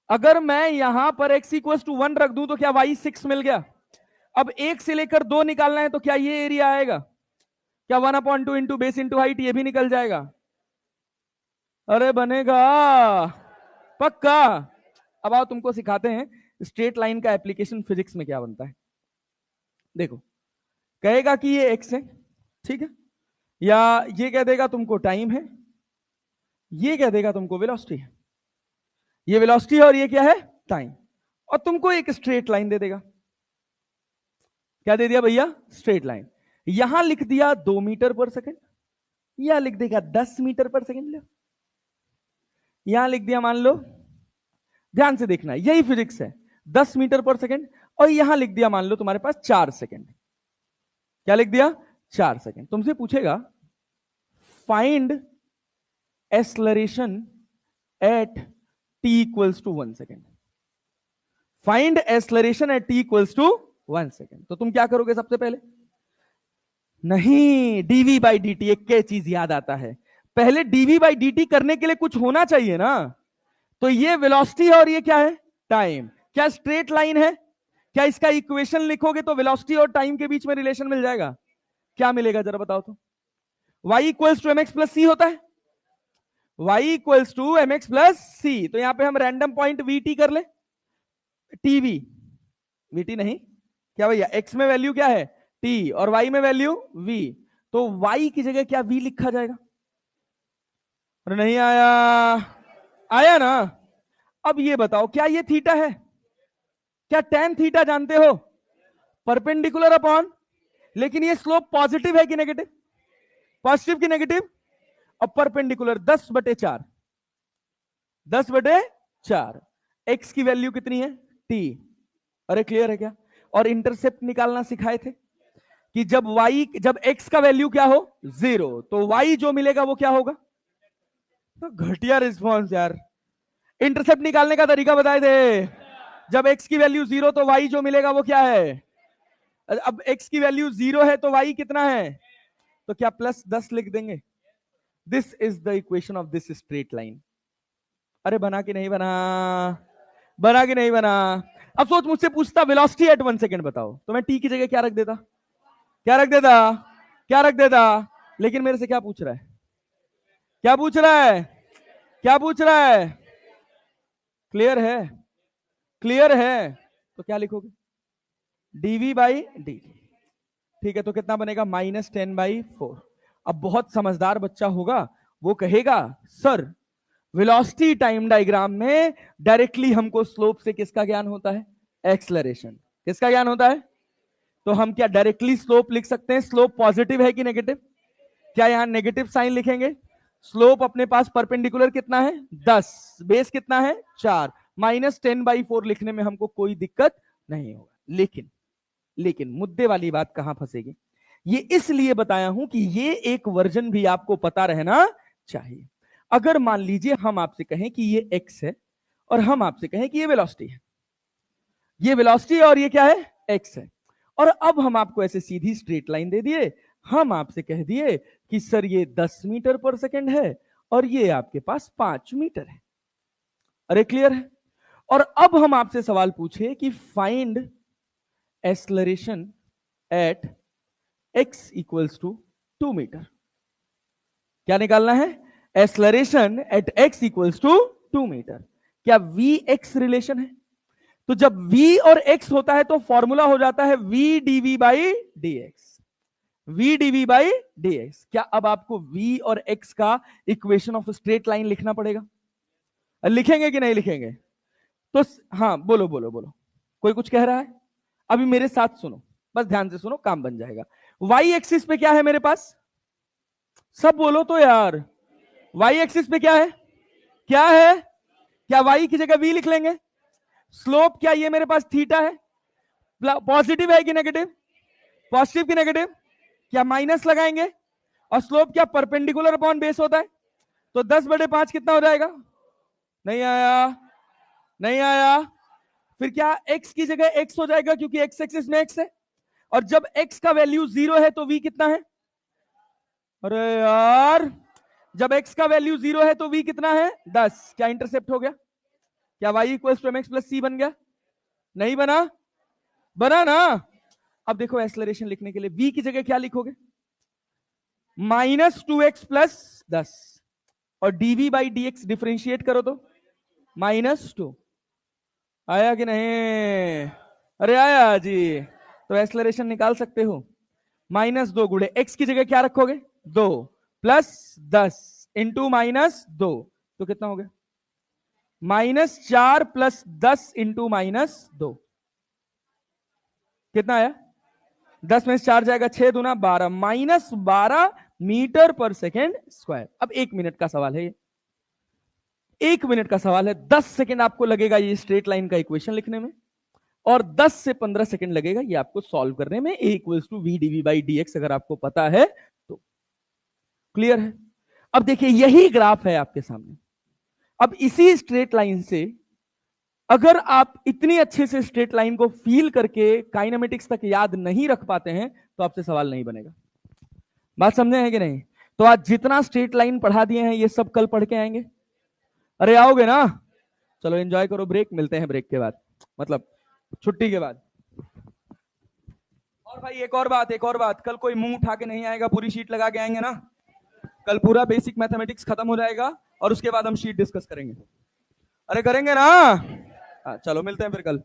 अगर मैं यहां पर x = 1 रख दूं तो क्या y 6 मिल गया? अब 1 से लेकर 2 निकालना है तो क्या ये एरिया आएगा? क्या 1/2 इंटू बेस इंटू हाइट ये भी निकल जाएगा? अरे बनेगा पक्का। अब आओ तुमको सिखाते हैं स्ट्रेट लाइन का एप्लीकेशन फिजिक्स में क्या बनता है। देखो, कहेगा कि ये x है, ठीक है, या ये कह देगा तुमको टाइम है, ये कह देगा तुमको वेलोसिटी है। ये वेलोसिटी है और ये क्या है? टाइम। और तुमको एक स्ट्रेट लाइन दे देगा। क्या दे दिया भैया? Straight line. यहां लिख दिया 2 मीटर पर सेकेंड, या लिख देगा 10 मीटर पर सेकेंड। लो यहां लिख दिया, मान लो, ध्यान से देखना, यही फिजिक्स है, 10 मीटर पर सेकेंड। और यहां लिख दिया मान लो तुम्हारे पास 4 सेकेंड। क्या लिख दिया? 4 सेकेंड। तुमसे पूछेगा find acceleration at t = 1 second. Find acceleration at t = 1 second. तो तुम क्या करोगे? सबसे पहले नहीं, dv/dt, एक के चीज याद आता है, पहले dv/dt करने के लिए कुछ होना चाहिए ना। तो ये वेलोसिटी है और ये क्या है? टाइम। क्या स्ट्रेट लाइन है? क्या इसका इक्वेशन लिखोगे तो वेलोसिटी और टाइम के बीच में रिलेशन मिल जाएगा? क्या मिलेगा जरा बताओ तो? y = mx + c होता है। y = mx + c। तो यहां पे हम रैंडम पॉइंट vt कर ले। tv, vt नहीं, क्या भैया? x में वैल्यू क्या है? t, और y में वैल्यू v। तो y की जगह क्या v लिखा जाएगा? अरे नहीं आया? आया ना? अब ये बताओ, क्या ये थीटा है? क्या tan थीटा जानते हो? परपेंडिकुलर अपॉन, लेकिन ये स्लोप पॉजिटिव है कि नेगेटिव? पॉजिटिव कि नेगेटिव? और परपेंडिकुलर 10/4, 10/4। x की वैल्यू कितनी है? t। अरे क्लियर है क्या? और इंटरसेप्ट निकालना सिखाए थे कि जब x का वैल्यू क्या हो? 0, तो y जो मिलेगा वो क्या होगा? तो घटिया रिस्पॉन्स यार। इंटरसेप्ट निकालने का तरीका बताए थे। जब x की वैल्यू 0 तो y जो मिलेगा वो क्या है? अब x की वैल्यू 0 है तो y कितना है? तो क्या +10 लिख देंगे? This is the equation of this straight line. अरे बना कि नहीं बना? बना कि नहीं बना? अब सोच, मुझसे पूछता वेलोसिटी एट 1 सेकेंड बताओ, तो मैं t की जगह क्या रख देता? क्या रख देता? क्या रख देता? लेकिन मेरे से क्या पूछ रहा है? क्या पूछ रहा है, क्या पूछ रहा है? क्लियर है, क्लियर है? तो क्या लिखोगे? DV by D. ठीक है, तो कितना बनेगा? -10/4। अब बहुत समझदार बच्चा होगा, वो कहेगा सर वेलोसिटी टाइम डायग्राम में डायरेक्टली हमको स्लोप से किसका ज्ञान होता है? एक्सलरेशन। किसका ज्ञान होता है? तो हम क्या डायरेक्टली स्लोप लिख सकते हैं? स्लोप पॉजिटिव है कि नेगेटिव? क्या यहां नेगेटिव साइन लिखेंगे? स्लोप अपने पास परपेंडिकुलर कितना है? 10, बेस कितना है? 4। -10/4 लिखने में हमको कोई दिक्कत नहीं होगा। लेकिन लेकिन मुद्दे वाली बात कहां फंसेगी? ये इसलिए बताया हूं कि ये एक वर्जन भी आपको पता रहना चाहिए। अगर मान लीजिए हम आपसे कहें कि ये x है और हम आपसे कहें कि ये वेलोसिटी है, ये वेलोसिटी है और ये क्या है? x है, और अब हम आपको ऐसे सीधी स्ट्रेट लाइन दे दिए, हम आपसे कह दिए कि सर ये 10 मीटर पर सेकंड है और ये आपके पास 5 मीटर है। अरे क्लियर है? और अब हम आपसे सवाल पूछे कि find acceleration at x equals to 2 metre. क्या निकालना है? Acceleration at x equals to 2 metre. क्या v x रिलेशन है? तो जब v और x होता है तो फॉर्मूला हो जाता है v dv by dx। v dv by dx। क्या अब आपको v और x का इक्वेशन ऑफ स्ट्रेट लाइन लिखना पड़ेगा? लिखेंगे कि नहीं लिखेंगे? तो हाँ, बोलो बोलो बोलो, कोई कुछ कह रहा है? अभी मेरे साथ सुनो, बस ध्यान से सुनो, काम बन जाएगा। वाई एक्सिस पे क्या है मेरे पास? सब बोलो तो यार। वाई एक्सिस पे क्या है? क्या है? क्या वाई की जगह वी लिख लेंगे? स्लोप क्या ये मेरे पास थीटा है? पॉजिटिव है कि नेगेटिव? पॉजिटिव की नेगेटिव? क्या माइनस लगाएंगे? और स्लोप क्या परपेंडिकुलर अपॉन बेस होता है? तो 10/5 कितना हो जाएगा? नहीं आया, नहीं आया। फिर क्या x की जगह x हो जाएगा क्योंकि x एक्सिस में x है, और जब x का वैल्यू 0 है तो v कितना है? अरे यार, जब x का वैल्यू 0 है तो v कितना है? 10। क्या इंटरसेप्ट हो गया? क्या y equals to mx plus c बन गया? नहीं बना? बना ना? अब देखो एक्सलरेशन लिखने के लिए v की जगह क्या लिखोगे? -2x प्लस 10, और dv बाई dx डिफरेंशिएट करो तो -2। आया कि नहीं? अरे आया जी। तो एक्सलरेशन निकाल सकते हो, -2 गुणे x की जगह क्या रखोगे? 2 प्लस 10 इंटू -2, तो कितना हो गया? -4 प्लस 10 इंटू -2, कितना आया? 10 में 4 जाएगा, 6 दूना 12, -12 मीटर पर सेकेंड स्क्वायर। अब 1 मिनट का सवाल है ये, 1 मिनट का सवाल है। 10 सेकेंड आपको लगेगा ये स्ट्रेट लाइन का इक्वेशन लिखने में, और 10 से 15 सेकंड लगेगा ये आपको सॉल्व करने में। a equals to V DV by D X अगर आपको पता है तो। क्लियर है? अब देखिए यही ग्राफ है आपके सामने। अब इसी स्ट्रेट लाइन से अगर आप इतनी अच्छे से स्ट्रेट लाइन को फील करके काइनेमेटिक्स तक याद नहीं रख पाते हैं तो आपसे सवाल नहीं बनेगा। बात समझे हैं कि नहीं? तो आज जितना स्ट्रेट लाइन पढ़ा दिए हैं ये सब कल पढ़ के आएंगे। अरे आओगे ना? चलो एंजॉय करो, ब्रेक मिलते हैं ब्रेक के बाद, मतलब छुट्टी के बाद। और भाई एक और बात, एक और बात, कल कोई मुंह उठा के नहीं आएगा, पूरी शीट लगा के आएंगे ना? कल पूरा बेसिक मैथमेटिक्स खत्म हो जाएगा और उसके बाद हम शीट डिस्कस करेंगे। अरे करेंगे ना? चलो मिलते हैं फिर कल।